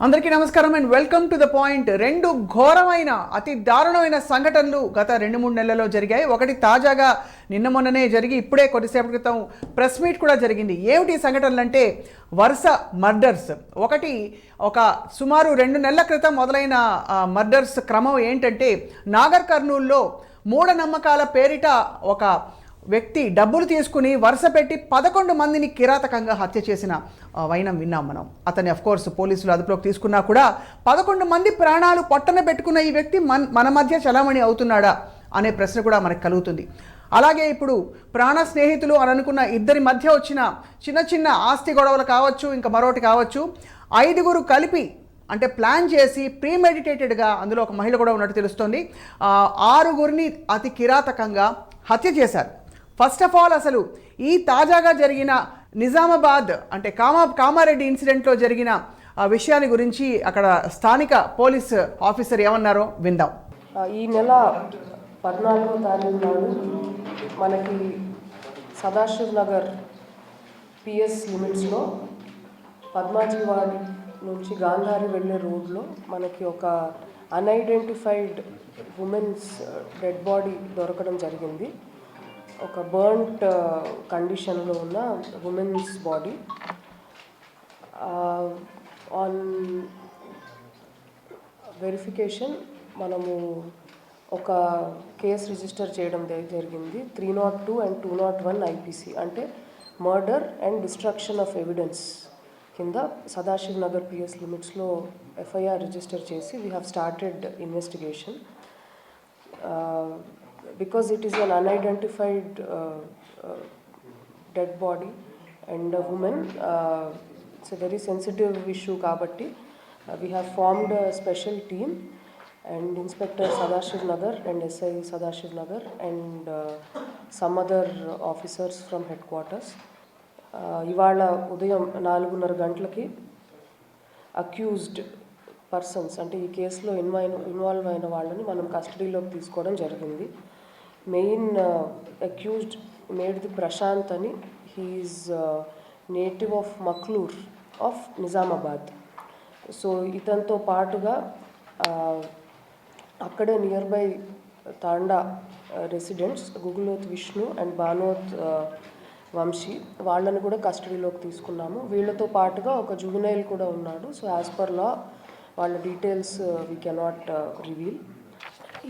అందరికీ నమస్కారం and welcome to the point. రెండు ఘోరమైన అతి దారుణమైన సంఘటనలు గత 2-3 నెలల్లో జరిగాయి. ఒకటి తాజాగా నిన్న మొన్ననే జరిగి ఇప్పుడే కొద్దిసేపటి క్రితం ప్రెస్ మీట్ కూడా జరిగింది. ఏమిటి సంఘటనలు అంటే వరుస మర్డర్స్. ఒక సుమారు 2 నెలల క్రితం మొదలైన మర్డర్స్ క్రమం ఏంటంటే నాగర్ కర్నూల్లో మూఢనమ్మకాల పేరిట ఒక వ్యక్తి డబ్బులు తీసుకుని వరుస పెట్టి 11 మందిని కిరాతకంగా హత్య చేసిన వైనం విన్నాం మనం. అతన్ని అఫ్కోర్స్ పోలీసులు అదుపులోకి తీసుకున్నా కూడా 11 మంది ప్రాణాలు పొట్టన పెట్టుకున్న ఈ వ్యక్తి మన మధ్య చలామణి అవుతున్నాడా అనే ప్రశ్న కూడా మనకు కలుగుతుంది. అలాగే ఇప్పుడు ప్రాణ స్నేహితులు అని అనుకున్న ఇద్దరి మధ్య వచ్చిన చిన్న చిన్న ఆస్తి గొడవలు కావచ్చు, ఇంకా మరొకటి కావచ్చు, 5గురు కలిపి అంటే ప్లాన్ చేసి ప్రీమెడిటేటెడ్గా, అందులో ఒక మహిళ కూడా ఉన్నట్టు తెలుస్తోంది, 6గురిని అతి కిరాతకంగా హత్య చేశారు. ఫస్ట్ ఆఫ్ ఆల్ అసలు ఈ తాజాగా జరిగిన నిజామాబాద్ అంటే కామారెడ్డి ఇన్సిడెంట్లో జరిగిన విషయాన్ని గురించి అక్కడ స్థానిక పోలీస్ ఆఫీసర్ ఏమన్నారో విందాం. ఈ నెల 14వ తారీఖు నాడు మనకి సదాశివ్ నగర్ పిఎస్ లిమిట్స్లో పద్మాజీవాడి నుంచి గాంధారి వెళ్ళే రోడ్లో మనకి ఒక అన్ఐడెంటిఫైడ్ ఉమెన్స్ డెడ్ బాడీ దొరకడం జరిగింది. ఒక బర్న్ట్ కండిషన్లో ఉన్న ఉమెన్స్ బాడీ. ఆన్ వెరిఫికేషన్ మనము ఒక కేసు రిజిస్టర్ చేయడం జరిగింది. 302 and 201 ఐపీసీ అంటే murder and destruction of evidence కింద సదాశివ్ నగర్ పిఎస్ లిమిట్స్లో ఎఫ్ఐఆర్ రిజిస్టర్ చేసి we have started investigation. Because it is an unidentified dead body and a woman, it's a very sensitive issue kabatti we have formed a special team and Inspector Sadashiv Nagar and SI Sadashiv Nagar and some other officers from headquarters. Ivala udayam 4:30 గంటలకి accused persons అంటే ఈ కేసులో involve అయిన వాళ్ళని మనం కస్టడీలోకి తీసుకోవడం జరిగింది. మెయిన్ అక్యూజ్డ్ మేడ్ది ప్రశాంత్ అని, he is native of Makloor of Nizamabad. So ఇతనితో పాటుగా అక్కడే నియర్ బై తాండా రెసిడెంట్స్ గుగులోత్ విష్ణు అండ్ బానోత్ వంశీ, వాళ్ళని కూడా కస్టడీలోకి తీసుకున్నాము. వీళ్ళతో పాటుగా ఒక జువెనైల్ కూడా ఉన్నాడు. సో యాజ్ పర్ లా వాళ్ళ డీటెయిల్స్ వీ కెనాట్ రివీల్.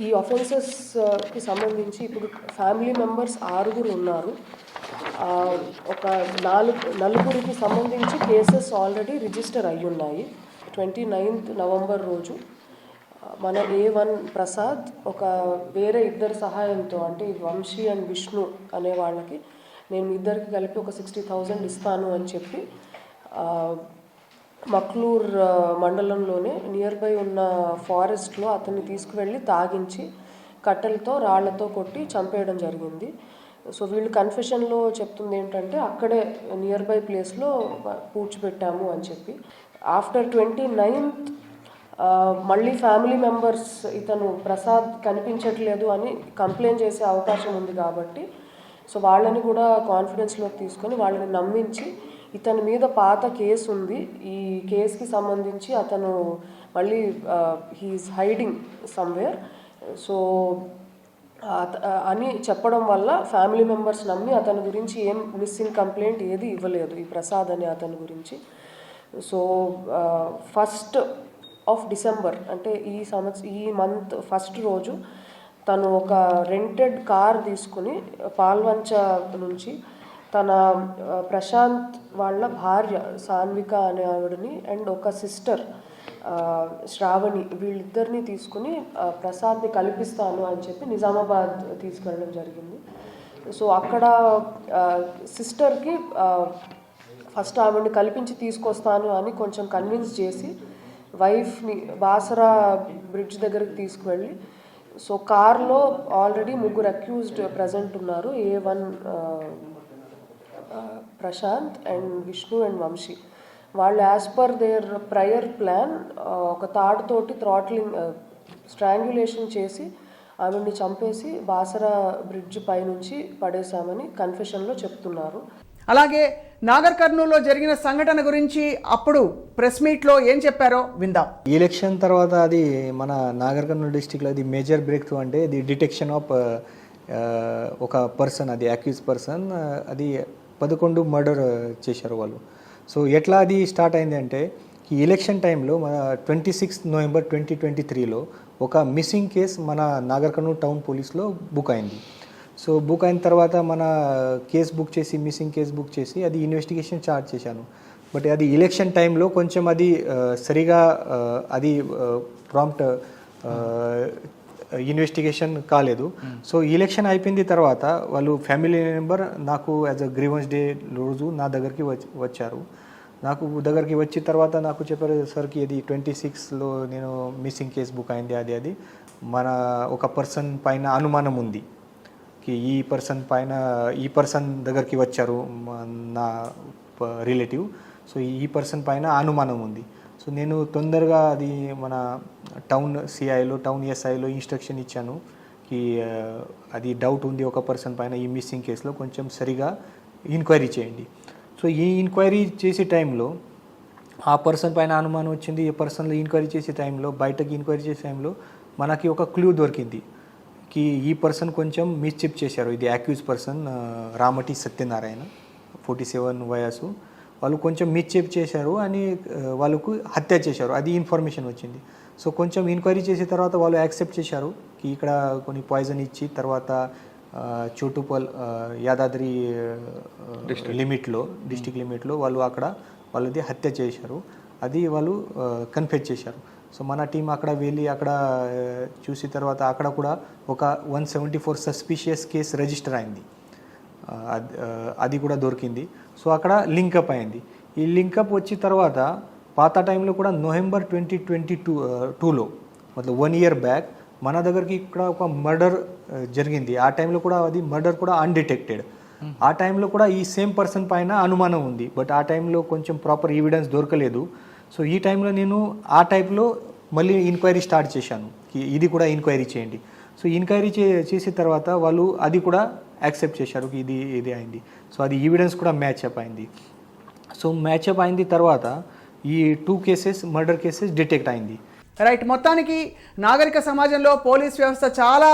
ఈ అఫెన్సెస్కి సంబంధించి ఇప్పుడు ఫ్యామిలీ మెంబర్స్ 6గురు ఉన్నారు. ఒక 4 సంబంధించి కేసెస్ ఆల్రెడీ రిజిస్టర్ అయ్యి ఉన్నాయి. 29th నవంబర్ రోజు మన A1 ప్రసాద్ ఒక వేరే ఇద్దరు సహాయంతో అంటే వంశీ అండ్ విష్ణు అనే వాళ్ళకి నేను ఇద్దరికి కలిపి ఒక 60,000 ఇస్తాను అని చెప్పి మక్లూర్ మండలంలోనే నియర్ బై ఉన్న ఫారెస్ట్లో అతన్ని తీసుకువెళ్ళి తాగించి కట్టెలతో రాళ్లతో కొట్టి చంపేయడం జరిగింది. సో వీళ్ళు కన్ఫెషన్లో చెప్తుంది ఏంటంటే అక్కడే నియర్ బై ప్లేస్లో పూడ్చిపెట్టాము అని చెప్పి. ఆఫ్టర్ 29th మళ్ళీ ఫ్యామిలీ మెంబర్స్ ఇతను ప్రసాద్ కనిపించట్లేదు అని కంప్లైంట్ చేసే అవకాశం ఉంది కాబట్టి సో వాళ్ళని కూడా కాన్ఫిడెన్స్లోకి తీసుకొని వాళ్ళని నమ్మించి ఇతని మీద పాత కేసు ఉంది, ఈ కేసుకి సంబంధించి అతను మళ్ళీ హీఈస్ హైడింగ్ సమ్వేర్ సో అని చెప్పడం వల్ల ఫ్యామిలీ మెంబర్స్ నమ్మి అతని గురించి ఏం మిస్సింగ్ కంప్లైంట్ ఏది ఇవ్వలేదు ఈ ప్రసాద్ అని అతని గురించి. సో 1st of December అంటే ఈ మంత్ ఫస్ట్ రోజు తను ఒక రెంటెడ్ కార్ తీసుకుని పాల్వంచ నుంచి తన ప్రశాంత్ వాళ్ళ భార్య సాన్విక అనే ఆవిడని అండ్ ఒక సిస్టర్ శ్రావణి వీళ్ళిద్దరిని తీసుకుని ప్రసాద్ని కల్పిస్తాను అని చెప్పి నిజామాబాద్ తీసుకెళ్ళడం జరిగింది. సో అక్కడ సిస్టర్కి ఫస్ట్ ఆవిడని కల్పించి తీసుకొస్తాను అని కొంచెం కన్విన్స్ చేసి వైఫ్ని బాసరా బ్రిడ్జ్ దగ్గరికి తీసుకువెళ్ళి సో కార్లో ఆల్రెడీ 3 అక్యూజ్డ్ ప్రజెంట్ ఉన్నారు. A1 Prashant and Vishnu and Vamshi. వాళ్ళు as per their prior plan ఒక తాడుతోటి స్ట్రాంగ్యులేషన్ చేసి ఆవిడ్ని చంపేసి బాసరా బ్రిడ్జ్ పైనుంచి పడేశామని కన్ఫెషన్లో చెప్తున్నారు. అలాగే నాగర్ కర్నూలులో జరిగిన సంఘటన గురించి అప్పుడు ప్రెస్ మీట్లో ఏం చెప్పారో విందాం. ఈ ఎలక్షన్ తర్వాత అది మన నాగర్ కర్నూలు డిస్టిక్లో అది మేజర్ బ్రేక్ త్రూ అంటే ది డిటెక్షన్ ఆఫ్ ఒక పర్సన్, అది అక్యూజ్ పర్సన్, అది 11 మర్డర్ చేశారు వాళ్ళు. సో ఎట్లా అది స్టార్ట్ అయింది అంటే ఈ ఎలక్షన్ టైంలో మన 26 నవంబర్ 2023లో ఒక మిస్సింగ్ కేస్ మన నాగర్ కర్నూలు టౌన్ పోలీస్లో బుక్ అయింది. సో బుక్ అయిన తర్వాత మన కేసు బుక్ చేసి, మిస్సింగ్ కేసు బుక్ చేసి అది ఇన్వెస్టిగేషన్ స్టార్ట్ చేశాను. బట్ అది ఎలక్షన్ టైంలో కొంచెం అది సరిగా అది ప్రాంప్ట్ ఇన్వెస్టిగేషన్ కాలేదు. సో ఎలక్షన్ అయిపోయింది తర్వాత వాళ్ళు ఫ్యామిలీ మెంబర్ నాకు యాజ్ అ గ్రీవెన్స్ డే రోజు నా దగ్గరికి వచ్చారు. నాకు దగ్గరికి వచ్చిన తర్వాత నాకు చెప్పారు, సార్కి ఇది 26లో నేను మిస్సింగ్ కేసు బుక్ అయింది, అది మన ఒక పర్సన్ పైన అనుమానం ఉంది, ఈ పర్సన్ దగ్గరికి వచ్చారు నా రిలేటివ్. సో ఈ పర్సన్ పైన అనుమానం ఉంది. సో నేను తొందరగా అది మన టౌన్ సిఐలో, టౌన్ ఎస్ఐలో ఇన్స్ట్రక్షన్ ఇచ్చాను కి అది డౌట్ ఉంది ఒక పర్సన్ పైన ఈ మిస్సింగ్ కేసులో, కొంచెం సరిగా ఎంక్వైరీ చేయండి. సో ఈ ఎంక్వైరీ చేసే టైంలో ఆ పర్సన్ పైన అనుమానం వచ్చింది. ఈ పర్సన్లో ఎంక్వైరీ చేసే టైంలో, బయటకి ఎంక్వైరీ చేసే టైంలో మనకి ఒక క్లూ దొరికింది కి ఈ పర్సన్ కొంచెం మిస్చిప్ చేశారు. ఇది అక్యూజ్ పర్సన్ రామటి సత్యనారాయణ, 47 వయసు. వాళ్ళు కొంచెం మిస్చిప్ చేశారు అని వాళ్ళకు హత్య చేశారు, అది ఇన్ఫర్మేషన్ వచ్చింది. సో కొంచెం ఎంక్వైరీ చేసిన తర్వాత వాళ్ళు యాక్సెప్ట్ చేశారు కి ఇక్కడ కొన్ని పాయిజన్ ఇచ్చి తర్వాత చోటుపల్ యాదాద్రి డిస్టిక్ లిమిట్లో వాళ్ళు అక్కడ వాళ్ళది హత్య చేశారు, అది వాళ్ళు కన్ఫెస్ చేశారు. సో మన టీం అక్కడ వెళ్ళి అక్కడ చూసిన తర్వాత అక్కడ కూడా ఒక 174 సస్పిషియస్ కేసు రిజిస్టర్ అయింది, అది కూడా దొరికింది. సో అక్కడ లింకప్ అయింది. ఈ లింకప్ వచ్చిన తర్వాత పాత టైంలో కూడా నవంబర్ 2022లో మొత్తం 1 year బ్యాక్ మన దగ్గరికి ఇక్కడ ఒక మర్డర్ జరిగింది. ఆ టైంలో కూడా అది మర్డర్ కూడా అన్డిటెక్టెడ్. ఆ టైంలో కూడా ఈ సేమ్ పర్సన్ పైన అనుమానం ఉంది, బట్ ఆ టైంలో కొంచెం ప్రాపర్ ఎవిడెన్స్ దొరకలేదు. సో ఈ టైంలో నేను ఆ టైప్లో మళ్ళీ ఎంక్వైరీ స్టార్ట్ చేశాను, ఇది కూడా ఎంక్వైరీ చేయండి. సో ఎంక్వైరీ చేసిన తర్వాత వాళ్ళు అది కూడా యాక్సెప్ట్ చేశారు, ఇది అయింది. సో అది ఎవిడెన్స్ కూడా మ్యాచ్అప్ అయింది. సో మ్యాచ్అప్ అయింది తర్వాత ఈ 2 కేసెస్ మర్డర్ కేసెస్ డిటెక్ట్ అయింది. రైట్, మొత్తానికి నాగరిక సమాజంలో పోలీస్ వ్యవస్థ చాలా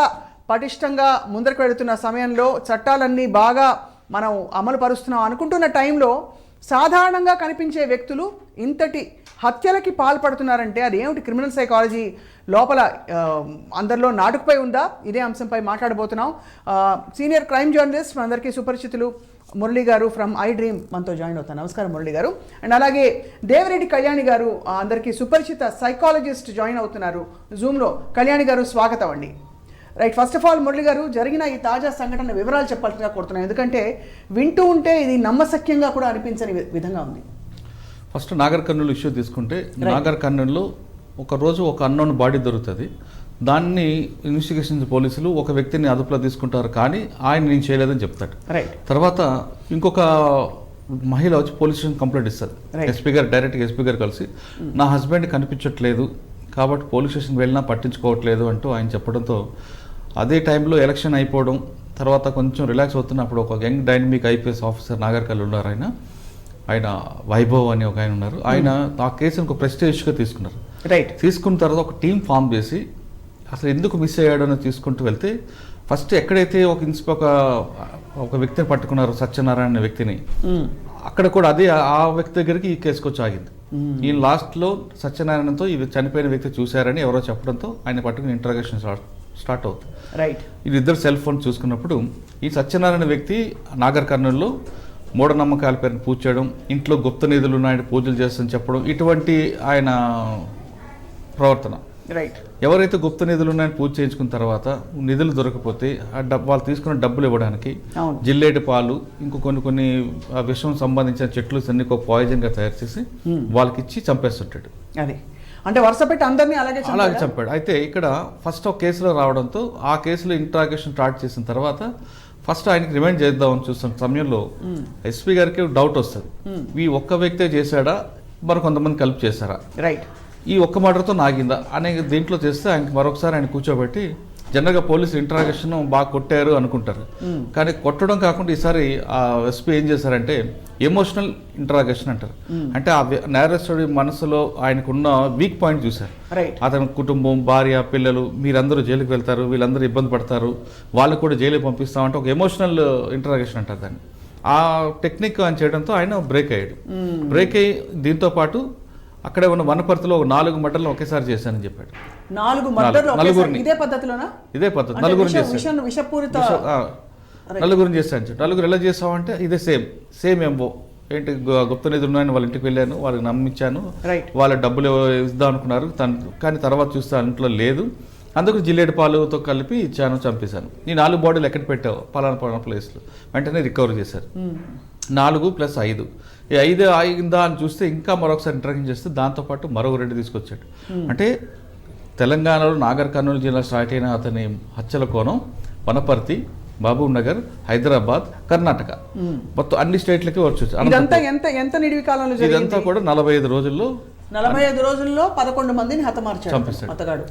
పటిష్టంగా ముందరకు వెళుతున్న సమయంలో, చట్టాలన్నీ బాగా మనం అమలు పరుస్తున్నాం అనుకుంటున్న టైంలో సాధారణంగా కనిపించే వ్యక్తులు ఇంతటి హత్యలకి పాల్పడుతున్నారంటే అది ఏమిటి క్రిమినల్ సైకాలజీ లోపల అందరిలో నాటుకుపోయి ఉందా? ఇదే అంశంపై మాట్లాడబోతున్నాం. సీనియర్ క్రైమ్ జర్నలిస్ట్ మనందరికీ సుపరిచితులు మురళి గారు ఫ్రమ్ ఐ డ్రీమ్ మనతో జాయిన్ అవుతారు. నమస్కారం మురళి గారు. అండ్ అలాగే దేవిరెడ్డి కళ్యాణి గారు అందరికీ సుపరిచిత సైకాలజిస్ట్ జాయిన్ అవుతున్నారు జూమ్లో. కళ్యాణి గారు స్వాగతం అండి. Right, first of all Murali గారు, జరిగిన ఈ తాజా సంఘటన వివరాలు చెప్పాల్సిందిగా కోరుతున్నాను, ఎందుకంటే వింటూ ఉంటే ఇది నమ్మశక్యంగా కూడా అనిపించని విధంగా ఉంది. ఫస్ట్ నాగర్ కర్నూలు ఇష్యూ తీసుకుంటే, నాగర్ కర్నూలులో ఒకరోజు ఒక అన్నోన్ బాడీ దొరుకుతుంది. దాన్ని ఇన్వెస్టిగేషన్ పోలీసులు ఒక వ్యక్తిని అదుపులో తీసుకుంటారు, కానీ ఆయన నేను చేయలేదని చెప్తాడు. తర్వాత ఇంకొక మహిళ వచ్చి పోలీస్ స్టేషన్ కంప్లైంట్ ఇస్తుంది. ఎస్పీ గారు డైరెక్ట్గా ఎస్పీ గారు కలిసి నా హస్బెండ్ కనిపించట్లేదు కాబట్టి పోలీస్ స్టేషన్కి వెళ్ళినా పట్టించుకోవట్లేదు అంటూ ఆయన చెప్పడంతో, అదే టైంలో ఎలక్షన్ అయిపోవడం తర్వాత కొంచెం రిలాక్స్ అవుతున్నప్పుడు ఒక young dynamic IPS officer Nagar Kurnool ఉన్నారు, ఆయన వైభవ్ అని ఒక ఆయన ఉన్నారు. ఆయన ఆ కేసును ఒక ప్రెస్టేజ్గా తీసుకున్నారు. తీసుకున్న తర్వాత ఒక టీం ఫామ్ చేసి అసలు ఎందుకు మిస్ అయ్యాడో అని తీసుకుంటూ వెళ్తే, ఫస్ట్ ఎక్కడైతే ఒక వ్యక్తిని పట్టుకున్నారు, సత్యనారాయణ అనే వ్యక్తిని, అక్కడ కూడా అదే ఆ వ్యక్తి దగ్గరికి ఈ కేసుకు వచ్చి ఆగింది. ఈ లాస్ట్లో సత్యనారాయణతో ఈ చనిపోయిన వ్యక్తి చూశారని ఎవరో చెప్పడంతో ఆయన పట్టుకుని ఇంటరాగేషన్ స్టార్ట్ అవుతుంది. వీళ్ళిద్దరు సెల్ ఫోన్ చూసుకున్నప్పుడు ఈ సత్యనారాయణ వ్యక్తి నాగర్ కర్నూలులో మూఢనమ్మకాల పేరుని పూజ చేయడం, ఇంట్లో గుప్త నిధులు ఉన్నాయని పూజలు చేస్తని చెప్పడం, ఇటువంటి ఆయన ప్రవర్తన. ఎవరైతే గుప్త నిధులు ఉన్నాయని పూజ చేయించుకున్న తర్వాత నిధులు దొరకపోతే వాళ్ళు తీసుకున్న డబ్బులు ఇవ్వడానికి జిల్లేడు పాలు, ఇంకో కొన్ని విషయం సంబంధించిన చెట్లు అన్ని పాయిజన్గా తయారు చేసి వాళ్ళకి ఇచ్చి చంపేస్తుంటాడు. అంటే వరుస పెట్టి అందరినీ అలాగే చంపాడు. అయితే ఇక్కడ ఫస్ట్ ఒక కేసులో రావడంతో ఆ కేసులో ఇంట్రాగేషన్ స్టార్ట్ చేసిన తర్వాత ఫస్ట్ ఆయనకి రిమైండ్ చేద్దామని చూస్తున్న సమయంలో ఎస్పీ గారికి డౌట్ వస్తుంది, ఈ ఒక్క వ్యక్తే చేశాడా మరి కొంతమంది కలిపి చేశారా, ఈ ఒక్క మర్డర్తో నాగిందా అనే దీంట్లో చేస్తే ఆయనకి మరొకసారి ఆయన కూర్చోబెట్టి జనరల్గా పోలీసు ఇంట్రాగేషన్ బాగా కొట్టారు అనుకుంటారు, కానీ కొట్టడం కాకుండా ఈసారి ఆ ఎస్పీ ఏం చేశారంటే ఎమోషనల్ ఇంట్రాగేషన్ అంటారు. అంటే ఆ నేరస్తుడి మనసులో ఆయనకున్న వీక్ పాయింట్ చూశారు. అతని కుటుంబం, భార్య, పిల్లలు, మీరందరూ జైలుకి వెళ్తారు, వీళ్ళందరూ ఇబ్బంది పడతారు, వాళ్ళు కూడా జైలుకి పంపిస్తామంటే ఒక ఎమోషనల్ ఇంట్రాగేషన్ అంటారు దాన్ని. ఆ టెక్నిక్ అని చేయడంతో ఆయన బ్రేక్ అయ్యాడు. బ్రేక్ అయ్యి దీంతో పాటు అక్కడే ఉన్న వనపర్తిలో ఒక 4 మర్డర్లు ఒకేసారి చేశానని చెప్పాడు. 4 మర్డర్లు నలుగురిని ఇదే పద్ధతిలోనా? ఇదే పద్ధతి. నలుగురిని చేశాడు, విషపూరిత నలుగురిని చేశాను. నలుగురు ఎలా చేసామంటే ఇదే సేమ్ ఎంబో ఏంటి, గుప్త నిధులు ఉన్నాయని వాళ్ళ ఇంటికి వెళ్ళాను, వాళ్ళకి నమ్మించాను, వాళ్ళ డబ్బులు ఇద్దాం అనుకున్నారు, కానీ తర్వాత చూస్తే ఇంట్లో లేదు, అందుకు జిల్లేడు పాలుతో కలిపి ఇచ్చాను, చంపేశాను. ఈ 4 బాడీలు ఎక్కడ పెట్టావు, పలానా ప్లేస్లో, వెంటనే రికవర్ చేశారు. 4 + 5, ఈ 5 అయిందా అని చూస్తే ఇంకా మరొకసారి ఇంటరాక్షన్ చేస్తే దాంతోపాటు మరో 2 తీసుకొచ్చాడు. అంటే తెలంగాణలో నాగర్ కర్నూలు జిల్లా స్టార్ట్ అయిన అతని హత్యల కోణం వనపర్తి, మహబూబ్ నగర్, హైదరాబాద్, కర్ణాటక, మొత్తం అన్ని స్టేట్లకి వచ్చు. ఎంత నిడివి కాలంలో ఇదంతా కూడా 45 రోజుల్లో 45 రోజుల్లో 11 మందిని హతమార్చాడు అతగాడు.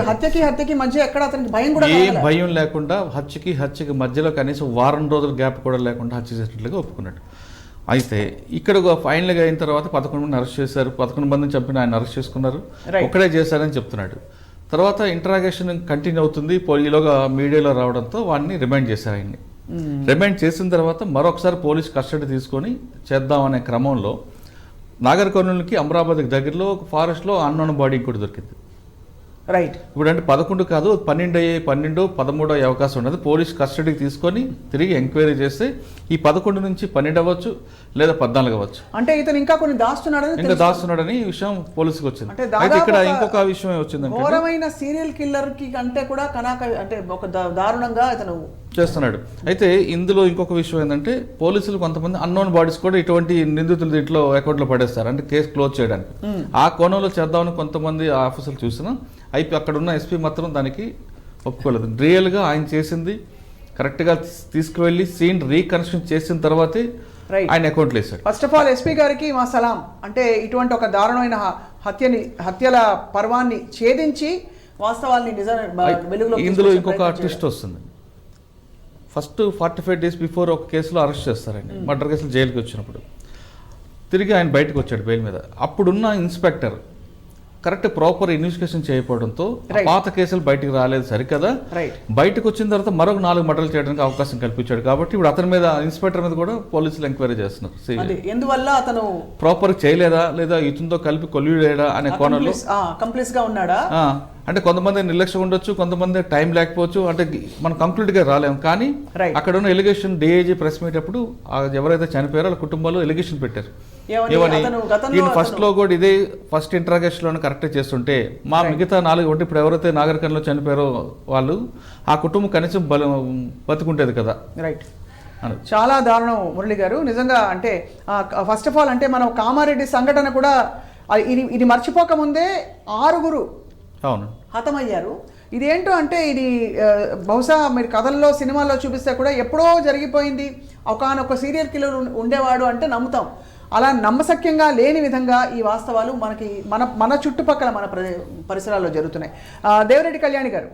హత్యకి మధ్య ఎక్కడ అతనికి భయం కూడా ఏం భయం లేకుండా హత్యకి మధ్యలో కనీసం వారం రోజుల గ్యాప్ కూడా లేకుండా హత్య చేసినట్లుగా ఒప్పుకున్నాడు. అయితే ఇక్కడ ఫైనల్గా అయిన తర్వాత 11 మందిని అరెస్ట్ చేశారు. 11 మందిని చంపిన ఆయన అరెస్ట్ చేసుకున్నారు, ఒక్కడే చేశారని చెప్తున్నాడు. తర్వాత ఇంటరాగేషన్ కంటిన్యూ అవుతుంది. ఈలోగా మీడియాలో రావడంతో వాడిని రిమైండ్ చేశారు. ఆయన్ని రిమైండ్ చేసిన తర్వాత మరొకసారి పోలీస్ కస్టడీ తీసుకొని చేద్దామనే క్రమంలో నాగర్ కర్నూలుకి అమరాబాద్కి దగ్గరలో ఒక ఫారెస్ట్లో అన్నోన్ బాడీ కూడా దొరికింది. ఇప్పుడు అంటే 11 కాదు, 12 అయ్యే, 12, 13 అయ్యే అవకాశం ఉండదు. పోలీస్ కస్టడీకి తీసుకొని తిరిగి ఎంక్వైరీ చేస్తే ఈ 11 నుంచి 12 అవ్వచ్చు, లేదా 14 అవ్వచ్చు. అంటే ఇతను ఇంకా కొన్ని దాస్తున్నాడని ఈ విషయం పోలీసుకి వచ్చింది. అయితే ఇక్కడ ఇంకొక విషయం వచ్చింది, ఘోరమైన సీరియల్ కిల్లర్ కి అంటే కూడా అంటే ఒక దారుణంగా ఇతను చేస్తున్నాడు. అయితే ఇందులో ఇంకొక విషయం ఏంటంటే పోలీసులు కొంతమంది అన్నోన్ బాడీస్ కూడా ఇటువంటి నిందితులు దీంట్లో అకౌంట్లో పడేస్తారు, అంటే కేసు క్లోజ్ చేయడానికి. ఆ కోణంలో చేద్దామని కొంతమంది ఆఫీసర్లు చూసినా అక్కడ ఉన్న ఎస్పీ మాత్రం దానికి ఒప్పుకోలేదు. రియల్గా ఆయన చేసింది కరెక్ట్గా తీసుకువెళ్ళి సీన్ రీకన్స్ట్రక్షన్ చేసిన తర్వాతే ఆయన అకౌంట్లో వేశాడు. ఫస్ట్ ఆఫ్ ఆల్ ఎస్పీ గారికి మా సలాం. అంటే ఇటువంటి ఒక దారుణమైన హత్యల పర్వాన్ని ఛేదించి వాస్తవాల్ని వెలుగులో. ఇందులో ఇంకొక ట్విస్ట్ వస్తుంది. ఫస్ట్ 45 days బిఫోర్ ఒక కేసులో అరెస్ట్ చేస్తారండి, మర్డర్ కేసులో జైలుకి వచ్చినప్పుడు. తిరిగి ఆయన బయటకు వచ్చాడు బెయిల్ మీద. అప్పుడున్న ఇన్స్పెక్టర్ కరెక్ట్ ప్రాపర్ ఇన్వెస్టిగేషన్ చేయకపోవడంతో పాత కేసులు బయటకు రాలేదు సరికదా. బయటకు వచ్చిన తర్వాత మరొక 4 మర్డర్లు చేయడానికి అవకాశం కల్పించాడు. కాబట్టి ఇప్పుడు అతని మీద, ఇన్స్పెక్టర్ మీద కూడా పోలీసులు ఎంక్వైరీ చేస్తున్నారు. ఎందువల్ల అతను ప్రాపర్ చేయలేదా, లేదా ఇతనితో కలిపి కొల్యూడా అనే కోణంలో కంప్లీట్ గా ఉన్నాడా. అంటే కొంతమంది నిర్లక్ష్యం ఉండొచ్చు, కొంతమంది టైం లేకపోవచ్చు, అంటే మనం కంప్లీట్గా రాలేము. కానీ అక్కడ ఉన్న ఎలిగేషన్ డిఐజీ ప్రెస్ మీట్ అప్పుడు ఎవరైతే చనిపోయారో వాళ్ళ కుటుంబాలు ఎలిగేషన్ పెట్టారు. ఏమని, ఈయన ఫస్ట్లో కూడా ఇదే ఫస్ట్ ఇంట్రాగేషన్లో కరెక్ట్ చేస్తుంటే మా మిగతా 4 అంటే ఇప్పుడు ఎవరైతే నాగర్ కర్నూలులో చనిపోయారో వాళ్ళు ఆ కుటుంబం కనీసం బతుకుంటేది కదా. చాలా దారుణం మురళి గారు నిజంగా. అంటే ఫస్ట్ ఆఫ్ ఆల్ అంటే మనం కామారెడ్డి సంఘటన కూడా ఇది మర్చిపోకముందే 6 హతమయ్యారు. ఇదేంటో అంటే ఇది బహుశా మీరు కథల్లో, సినిమాల్లో చూపిస్తే కూడా ఎప్పుడో జరిగిపోయింది, ఒకానొక సీరియల్ కిల్లర్ ఉండేవాడు అంటే నమ్ముతాం. అలా నమ్మశక్యంగా లేని విధంగా ఈ వాస్తవాలు మనకి మన చుట్టుపక్కల మన పరిసరాల్లో జరుగుతున్నాయి. దేవిరెడ్డి కళ్యాణి గారు,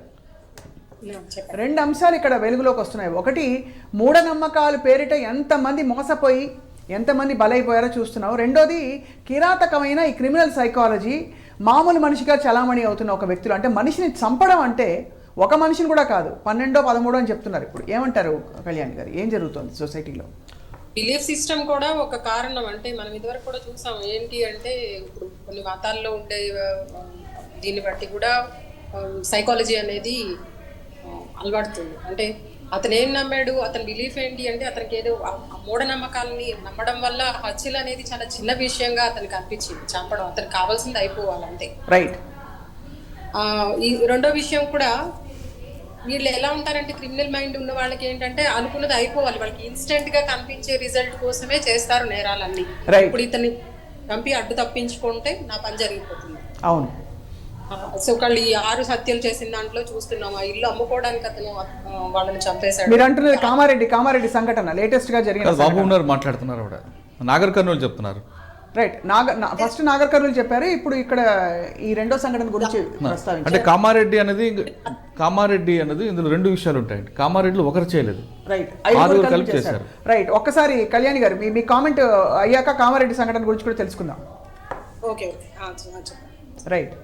2 అంశాలు ఇక్కడ వెలుగులోకి వస్తున్నాయి. ఒకటి, మూఢనమ్మకాలు పేరిట ఎంతమంది మోసపోయి ఎంతమంది బలైపోయారో చూస్తున్నావు. రెండోది, కిరాతకమైన ఈ క్రిమినల్ సైకాలజీ మామూలు మనిషిగా చలామణి అవుతున్న ఒక వ్యక్తులు. అంటే మనిషిని చంపడం అంటే ఒక మనిషిని కూడా కాదు, 12, 13 అని చెప్తున్నారు. ఇప్పుడు ఏమంటారు కళ్యాణ్ గారు, ఏం జరుగుతుంది సొసైటీలో? బిలీఫ్ సిస్టమ్ కూడా ఒక కారణం. అంటే మనం ఇదివరకు కూడా చూసాం, ఏంటి అంటే ఇప్పుడు కొన్ని మతాల్లో ఉండే దీన్ని బట్టి కూడా సైకాలజీ అనేది అలవాడుతుంది. అంటే అతను ఏం నమ్మాడు, అతని బిలీఫ్ ఏంటి అంటే అతనికి ఏదో మూఢనమ్మకాలని నమ్మడం వల్ల హత్యలు అనేది చాలా చిన్న విషయంగా అతనికి అనిపించింది. చంపడం అతనికి కావాల్సింది అయిపోవాలంతే. ఈ రెండో విషయం కూడా, వీళ్ళు ఎలా ఉంటారంటే క్రిమినల్ మైండ్ ఉన్న వాళ్ళకి ఏంటంటే అనుకున్నది అయిపోవాలి, వాళ్ళకి ఇన్స్టెంట్ గా కనిపించే రిజల్ట్ కోసమే చేస్తారు నేరాలన్నీ. ఇప్పుడు ఇతన్ని చంపి అడ్డు తప్పించుకుంటే నా పని జరిగిపోతుంది. అవును. సో వాళ్ళు ఈ 6 హత్యలు చేసిన దాంట్లో చూస్తున్నాం, ఆ ఇల్లు అమ్ముకోవడానికి అతను వాళ్ళని చంపేశాడు. మీరు అంటున్నది కామారెడ్డి సంఘటన లేటెస్ట్ గా జరిగిన. బాబు ఉన్నారు మాట్లాడుతున్నారు, నాగర్ కర్నూలు చెప్తున్నారు. రైట్ ఫస్ట్ నాగర్ కర్నూలు చెప్పారు, ఇప్పుడు ఇక్కడ ఈ రెండో సంఘటన గురించి ప్రస్తావించారు. అంటే కామారెడ్డి అనేది ఇందులో 2 విషయాలు ఉంటాయండి. కామారెడ్డిలో ఒకరు చేయలేదు, రైట్, 6 కలిపి చేశారు. రైట్, ఒక్కసారి కళ్యాణి గారు మీ కామెంట్ అయ్యాక కామారెడ్డి సంఘటన గురించి కూడా తెలుసుకుందాం. ఓకే రైట్,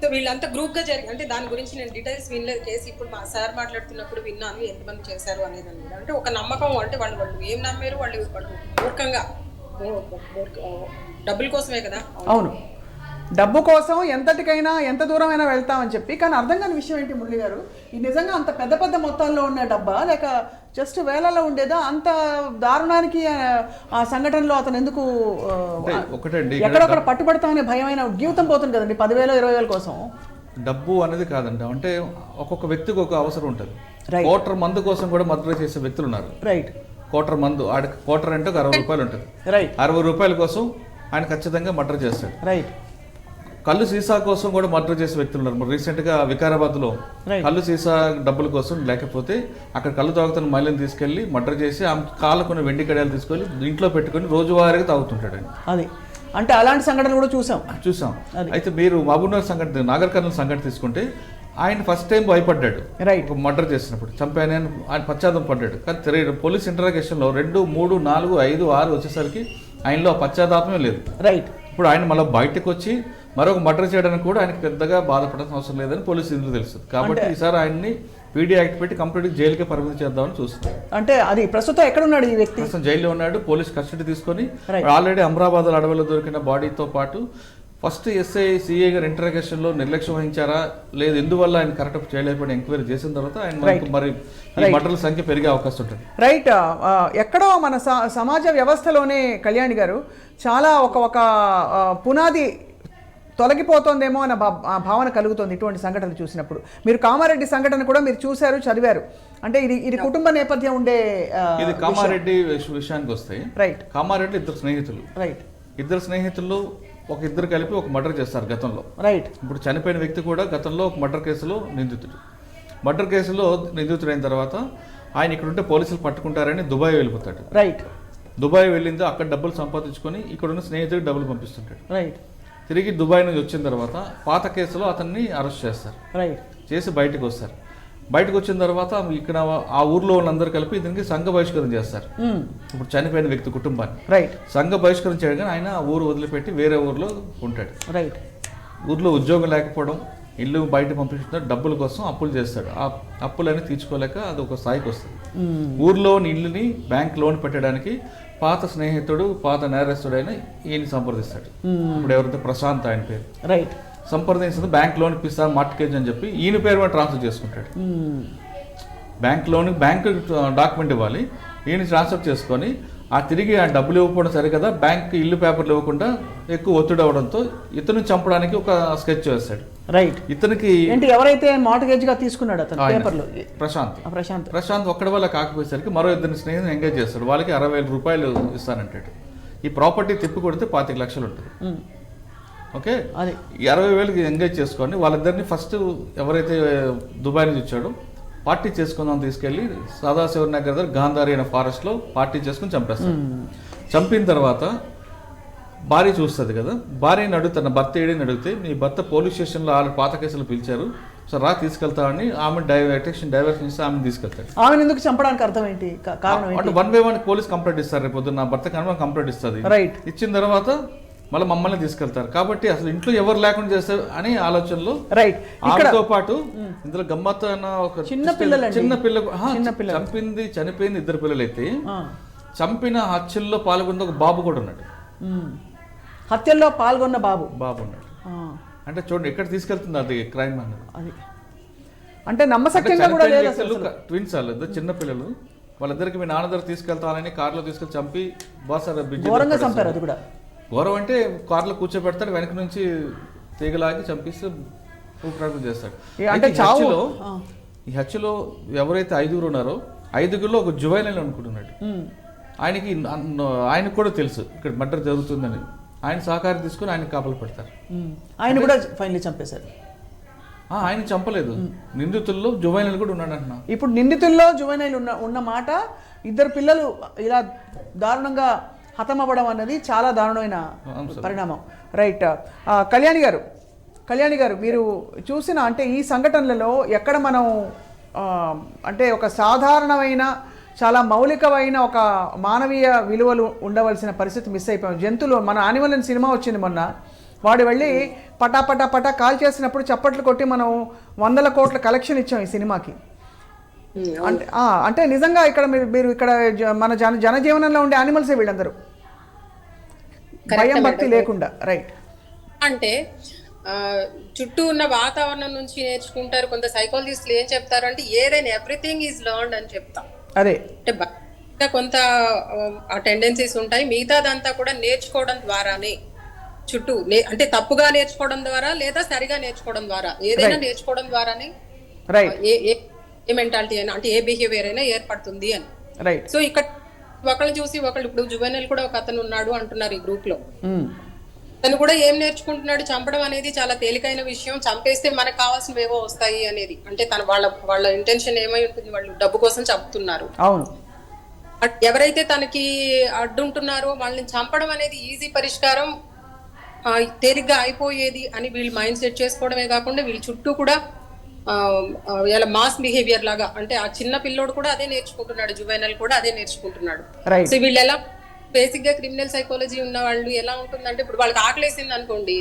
సో వీళ్ళంతా గ్రూప్ గా జరిగి, అంటే దాని గురించి నేను డీటెయిల్స్ వినలేదు కేసు. ఇప్పుడు మా సార్ మాట్లాడుతున్నప్పుడు విన్నాను ఎంతమంది చేశారు అనేది అని. అంటే ఒక నమ్మకం, అంటే వాళ్ళు ఏం నమ్మారు, వాళ్ళు మూర్ఖంగా డబ్బుల కోసమే కదా. అవును, డబ్బు కోసం ఎంతటికైనా ఎంత దూరమైనా వెళ్తామని చెప్పి. కానీ అర్థం కాని విషయం ఏంటి మురళి గారు, ఈ నిజంగా అంత పెద్ద పెద్ద మొత్తాల్లో ఉన్న డబ్బా లేక జస్ట్ వేలలో ఉండేదా? అంత దారుణానికి ఆ సంఘటనలో అతను ఎందుకు ఎక్కడొక్కడ పట్టుబడతామనే భయమైన జీవితం పోతుంది కదండి 10,000 20,000 కోసం. డబ్బు అనేది కాదండి, అంటే ఒక్కొక్క వ్యక్తికి ఒక అవసరం ఉంటుంది. క్వార్టర్ మందు కోసం కూడా మర్డర్ చేసే వ్యక్తులు ఉన్నారు. రైట్, క్వార్టర్ మందు, ఆడికి క్వార్టర్ అంటే ఒక 60 రూపాయలు ఉంటుంది. రైట్, 60 రూపాయల కోసం ఆయన ఖచ్చితంగా మర్డర్ చేస్తాడు. రైట్, కళ్ళు సీసా కోసం కూడా మర్డర్ చేసే వ్యక్తులు ఉన్నారు. రీసెంట్గా వికారాబాద్లో కళ్ళు సీసా డబ్బుల కోసం, లేకపోతే అక్కడ కళ్ళు తాగుతున్న మహిళను తీసుకెళ్లి మర్డర్ చేసి ఆమె కాళ్ళ కొన్ని వెండి కడియాలు తీసుకొని ఇంట్లో పెట్టుకొని రోజువారీగా తాగుతుంటాడు. అది అంటే అలాంటి సంఘటనలు కూడా చూసాం. అయితే మీరు మహబూబ్నగర్ సంఘటన, నాగర్ కర్నూలు సంఘటన తీసుకుంటే ఆయన ఫస్ట్ టైం భయపడ్డాడు. రైట్, మర్డర్ చేసినప్పుడు చంపానని ఆయన పశ్చాత్తాపం పడ్డాడు. కానీ పోలీస్ ఇంటరాగేషన్లో 2, 3, 4, 5, 6 వచ్చేసరికి ఆయనలో పశ్చాత్తాపమే లేదు. రైట్, ఇప్పుడు ఆయన మళ్ళీ బయటకు వచ్చి మరొక మర్డర్ చేయడానికి కూడా ఆయనకు పెద్దగా బాధపడాల్సిన అవసరం లేదని పోలీసు ఇందులో తెలుస్తుంది. కాబట్టి ఈసారి ఆయన్ని పీడీ యాక్ట్ పెట్టి కంప్లీట్ జైలుకే పరిమితి చేద్దామని చూస్తున్నారు. అంటే అది ప్రస్తుతం ఎక్కడ ఉన్నాడు ఈ వ్యక్తి? ప్రస్తుతం జైల్లో ఉన్నాడు. పోలీస్ కస్టడీ తీసుకొని ఆల్రెడీ అమరాబాద్ అడవిలో దొరికిన బాడీతో పాటు ఫస్ట్ ఎస్ఐ సిఐ గారు ఇంటరాగేషన్లో నిర్లక్ష్యం వహించారా లేదు, ఎందువల్ల ఆయన కరెక్ట్ చేయలేకపోయిన ఎంక్వైరీ చేసిన తర్వాత ఆయన మరి ఈ మర్డర్ల సంఖ్య పెరిగే అవకాశం ఉంటుంది. రైట్, ఎక్కడో మన సమాజ వ్యవస్థలోనే కళ్యాణి గారు చాలా ఒక పునాది తొలగిపోతుందేమో అన్న భావన కలుగుతుంది ఇటువంటి సంఘటనలు చూసినప్పుడు. మీరు కామారెడ్డి సంఘటన కూడా మీరు చూశారు, చదివారు. అంటే ఇది కుటుంబ నేపథ్యం ఉండే ఇది కామారెడ్డి విషయానికి వస్తాయి. రైట్, కామారెడ్డి 2 స్నేహితులు. రైట్, 2 స్నేహితులు ఇద్దరు కలిపి ఒక మర్డర్ చేస్తారు గతంలో. రైట్, ఇప్పుడు చనిపోయిన వ్యక్తి కూడా గతంలో ఒక మర్డర్ కేసులో నిందితుడు. మర్డర్ కేసులో నిందితుడైన తర్వాత ఆయన ఇక్కడ ఉంటే పోలీసులు పట్టుకుంటారని దుబాయ్ వెళ్ళిపోతాడు. రైట్, దుబాయ్ వెళ్ళిందో అక్కడ డబ్బులు సంపాదించుకొని ఇక్కడ ఉన్న స్నేహితుడికి డబ్బులు పంపిస్తుంటాడు. రైట్, తిరిగి దుబాయ్ నుంచి వచ్చిన తర్వాత పాత కేసులో అతన్ని అరెస్ట్ చేస్తారు. రైట్, చేసి బయటకు వస్తారు. బయటకు వచ్చిన తర్వాత ఇక్కడ ఆ ఊర్లో వాళ్ళందరూ కలిపి దీనికి సంఘ బహిష్కరణ చేస్తారు. ఇప్పుడు చనిపోయిన వ్యక్తి కుటుంబాన్ని రైట్, సంఘ బహిష్కరణ చేయగానే ఆయన ఊరు వదిలిపెట్టి వేరే ఊర్లో ఉంటాడు. రైట్, ఊర్లో ఉద్యోగం లేకపోవడం, ఇల్లు బయట పంపిస్తున్నారు, డబ్బుల కోసం అప్పులు చేస్తాడు. ఆ అప్పులన్నీ తీర్చుకోలేక అది ఒక స్థాయికి వస్తుంది. ఊర్లోని ఇల్లుని బ్యాంక్ లోన్ పెట్టడానికి పాత స్నేహితుడు, పాత నేరస్తుడైన ఈయన సంప్రదిస్తాడు. ఇప్పుడు ఎవరైతే ప్రశాంత్ ఆయన పేరు, రైట్, సంప్రదించింది బ్యాంక్ లోన్ ఇప్పిస్తా మార్టిగేజ్ అని చెప్పి ఈయన పేరు మీద ట్రాన్స్ఫర్ చేసుకుంటాడు. బ్యాంక్ డాక్యుమెంట్ ఇవ్వాలి, ఈయన ట్రాన్స్ఫర్ చేసుకొని తిరిగి ఆ డబ్బులు ఇవ్వకపోవడం సరే కదా, బ్యాంక్ ఇల్లు పేపర్లు ఇవ్వకుండా ఎక్కువ ఒత్తిడి అవడంతో ఇతను చంపడానికి ఒక స్కెచ్ వేస్తాడు. రైట్, ఇతనికి ఎవరైతే మార్టిగేజ్ గా తీసుకున్నాడు అతను పేపర్లు, ప్రశాంత్ ఒక్కడి వల్ల కాకపోయేసరికి మరో 2 స్నేహితులను ఎంగేజ్ చేస్తాడు. వాళ్ళకి 60,000 రూపాయలు ఇస్తానంటాడు. ఈ ప్రాపర్టీ తిప్పి కొడితే 25 లక్షలు ఉంటుంది. ఓకే, అది 60,000కి ఎంగేజ్ చేసుకొని వాళ్ళిద్దరిని ఫస్ట్ ఎవరైతే దుబాయ్ నుంచి వచ్చాడో పార్టీ చేసుకుందాం తీసుకెళ్ళి సదాశివ నగర్ దగ్గర గాంధారి అనే ఫారెస్ట్లో పార్టీ చేసుకుని చంపేస్తాడు. చంపిన తర్వాత భార్య చూస్తుంది కదా, భార్యని అడుగుతాను భర్త ఏడని అడిగితే మీ భర్త పోలీస్ స్టేషన్లో వాళ్ళు పాత కేసులు పిలిచారు, సో తీసుకెళ్తామని ఆమె డైవర్షన్ చేసి ఆమెను తీసుకెళ్తాడు. ఆమెను ఎందుకు చంపడానికి అర్థం ఏంటి? అంటే 1 by 1 పోలీస్ కంప్లైంట్ ఇస్తారు. రేపు పొద్దున్న నా భర్త కనుక కంప్లైంట్ ఇస్తుంది. రైట్, ఇచ్చిన తర్వాత మళ్ళీ మమ్మల్ని తీసుకెళ్తారు. కాబట్టి అసలు ఇంట్లో ఎవరు లేకుండా చేస్తారు అనే ఆలోచనలో రైట్, ఆమెతో పాటు ఇందులో గమ్మత్ అన్న ఒక చిన్న పిల్ల చనిపోయింది 2 పిల్లలు అయితే చంపిన హత్యల్లో పాల్గొన్న ఒక బాబు కూడా ఉన్నాడు. హత్యల్లో పాల్గొన్న బాబు ఉన్నాడు. అంటే చూడండి ఎక్కడ తీసుకెళ్తుంది అది క్రైమ్ అన్నది. అది అంటే నమ్మశక్యంగా కూడా లేదు అసలు. ట్విన్స్ వాళ్ళు చిన్న పిల్లలు, వాళ్ళిద్దరికి మీ నాన్న దగ్గర తీసుకెళ్తానని కార్లో తీసుకెళ్ళి చంపి ఘోరంగా చంపారు. అది కూడా ఘోరం అంటే కార్లో కూర్చోబెడతాడు, వెనక నుంచి తీగలాగి చంపిస్తే ఊపిరాటం చేస్తాడు. అంటే ఈ హత్యలో ఎవరైతే 5 ఉన్నారో 5గురిలో ఒక జువైనల్ అనుకుంటున్నాడు. ఆయనకు కూడా తెలుసు ఇక్కడ మర్డర్ జరుగుతుందని. ఆయన సహకారం తీసుకుని ఆయన కాపలు పెడతారు. ఆయన కూడా ఫైనల్లీ చంపేశారు. ఆయన చంపలేదు, నిందితుల్లో జువైనల్ కూడా ఉన్నాడు అంటున్నా. ఇప్పుడు నిందితుల్లో జువైనల్ ఉన్న మాట 2 పిల్లలు ఇలా దారుణంగా హతమవ్వడం అన్నది చాలా దారుణమైన పరిణామం. రైట్. కళ్యాణి గారు మీరు చూసిన అంటే ఈ సంఘటనలలో ఎక్కడ మనం అంటే ఒక సాధారణమైన చాలా మౌలికమైన ఒక మానవీయ విలువలు ఉండవలసిన పరిస్థితి మిస్ అయిపోయాం. జంతువులు మన యానిమల్ అని సినిమా వచ్చింది మొన్న, వాడు వెళ్ళి పటా కాల్ చేసినప్పుడు చప్పట్లు కొట్టి మనం 100 కోట్ల కలెక్షన్ ఇచ్చాం ఈ సినిమాకి. అంటే నిజంగా ఇక్కడ మీరు ఇక్కడ మన జనజీవనంలో ఉండే యానిమల్సే వీళ్ళందరూ, భయం భక్తి లేకుండా. రైట్. అంటే చుట్టూ ఉన్న వాతావరణం నుంచి నేర్చుకుంటారు. కొంత సైకాలజిస్టులు ఏం చెప్తారు అంటే ఏదైనా ఎవ్రీథింగ్ ఈజ్ లెర్న్డ్ అని చెప్తాం. అదే అంటే కొంత టెండెన్సీస్ ఉంటాయి, మిగతాదంతా కూడా నేర్చుకోవడం ద్వారానే చుట్టూ అంటే తప్పుగా నేర్చుకోవడం ద్వారా లేదా సరిగా నేర్చుకోవడం ద్వారా ఏదైనా నేర్చుకోవడం ద్వారానే ఏ మెంటాలిటీ అయినా అంటే ఏ బిహేవియర్ అయినా ఏర్పడుతుంది అని. సో ఇక్కడ ఒకళ్ళు చూసి ఒకళ్ళు, ఇప్పుడు జువెనల్ కూడా ఒక అతను ఉన్నాడు అంటున్నారు ఈ గ్రూప్ లో, తను కూడా ఏం నేర్చుకుంటున్నాడు, చంపడం అనేది చాలా తేలికైన విషయం, చంపేస్తే మనకు కావాల్సినవి ఏవో వస్తాయి అనేది. అంటే తన వాళ్ళ ఇంటెన్షన్ ఏమై ఉంటుంది, వాళ్ళు డబ్బు కోసం చంపుతున్నారు. అవును. ఎవరైతే తనకి అడ్డుంటున్నారో వాళ్ళని చంపడం అనేది ఈజీ పరిష్కారం, తేలిగ్గా అయిపోయేది అని వీళ్ళు మైండ్ సెట్ చేసుకోవడమే కాకుండా వీళ్ళ చుట్టూ కూడా ఇలా మాస్ బిహేవియర్ లాగా, అంటే ఆ చిన్న పిల్లోడు కూడా అదే నేర్చుకుంటున్నాడు, జువెనల్ కూడా అదే నేర్చుకుంటున్నాడు. సో వీళ్ళు ఎలా బేసిక్ గా క్రిమినల్ సైకాలజీ ఉన్న వాళ్ళు ఎలా ఉంటుందంటే, ఇప్పుడు వాళ్ళకి ఆకలేసింది అనుకోండి,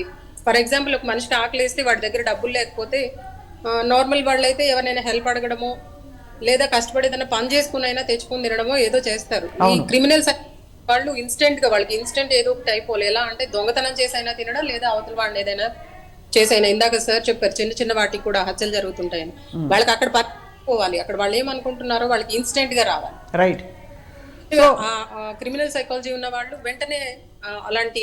ఫర్ ఎగ్జాంపుల్ ఒక మనిషికి ఆకలేస్తే వాడి దగ్గర డబ్బులు లేకపోతే నార్మల్ వాళ్ళు అయితే ఎవరైనా హెల్ప్ అడగడమో లేదా కష్టపడి ఏదైనా పని చేసుకుని అయినా తెచ్చుకుని తినడమో ఏదో చేస్తారు. ఈ క్రిమినల్ వాళ్ళు ఇన్స్టెంట్ గా వాళ్ళకి ఇన్స్టెంట్ ఏదో ఒకటి అయిపోలే, ఎలా అంటే దొంగతనం చేసైనా తినడం లేదా అవతల వాళ్ళని ఏదైనా చేసైనా. ఇందాక సార్ చెప్పారు చిన్న చిన్న వాటికి కూడా హత్యలు జరుగుతుంటాయని, వాళ్ళకి అక్కడ పోవాలి, అక్కడ వాళ్ళు ఏమనుకుంటున్నారో వాళ్ళకి ఇన్స్టెంట్ గా రావాలి. రైట్. క్రిమినల్ సైకాలజీ ఉన్న వాళ్ళు వెంటనే అలాంటి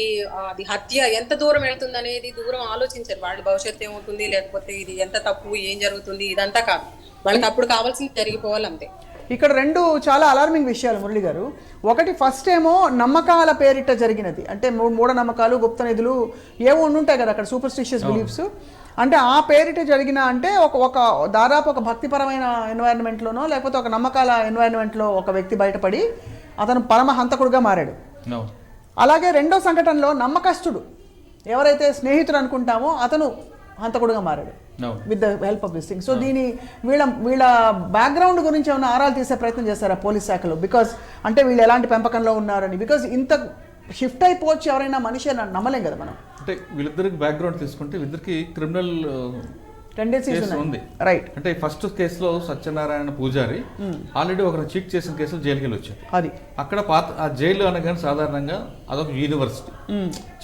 అది హత్య ఎంత దూరం వెళ్తుంది అనేది దూరం ఆలోచించారు. వాళ్ళ భవిష్యత్తు ఏమవుతుంది, లేకపోతే ఇది ఎంత తప్పు, ఏం జరుగుతుంది, ఇదంతా కాదు, వాళ్ళకి అప్పుడు కావాల్సింది జరిగిపోవాలి అంతే. ఇక్కడ రెండు చాలా అలార్మింగ్ విషయాలు మురళి గారు. ఒకటి, ఫస్ట్ ఏమో నమ్మకాల పేరిట జరిగినది, అంటే మూఢనమ్మకాలు, గుప్త నిధులు ఏవో ఉంటాయి కదా అక్కడ, సూపర్స్టిషియస్ బిలీఫ్స్. అంటే ఆ పేరిట జరిగిన అంటే ఒక దాదాపు ఒక భక్తిపరమైన ఎన్వైరన్మెంట్లోనో లేకపోతే ఒక నమ్మకాల ఎన్వైరన్మెంట్లో ఒక వ్యక్తి బయటపడి అతను పరమ హంతకుడుగా మారాడు. అలాగే రెండో సంఘటనలో నమ్మకస్తుడు ఎవరైతే స్నేహితుడు అనుకుంటామో అతను హంతకుడుగా మారాడు with the help of this thing. So దీని వీళ్ళ బ్యాక్గ్రౌండ్ గురించి ఏమైనా ఆరాలు తీసే ప్రయత్నం చేస్తారా పోలీస్ శాఖలో? బికాస్ అంటే వీళ్ళు ఎలాంటి పెంపకంలో ఉన్నారని, బికాస్ ఇంత షిఫ్ట్ అయిపోవచ్చు ఎవరైనా మనిషి అని నమ్మలేం కదా మనం. అంటే వీళ్ళిద్దరికి బ్యాక్గ్రౌండ్ తీసుకుంటే వీళ్ళిద్దరికి క్రిమినల్ టెండెన్సీస్ ఉంది. రైట్. అంటే ఫస్ట్ కేసులో సత్యనారాయణ పూజారి ఆల్రెడీ ఒకరు చీట్ చేసిన కేసులో జైలుకి వెళ్ళి వచ్చారు. అది అక్కడ ఆ జైలు అనగానే సాధారణంగా అదొక యూనివర్సిటీ.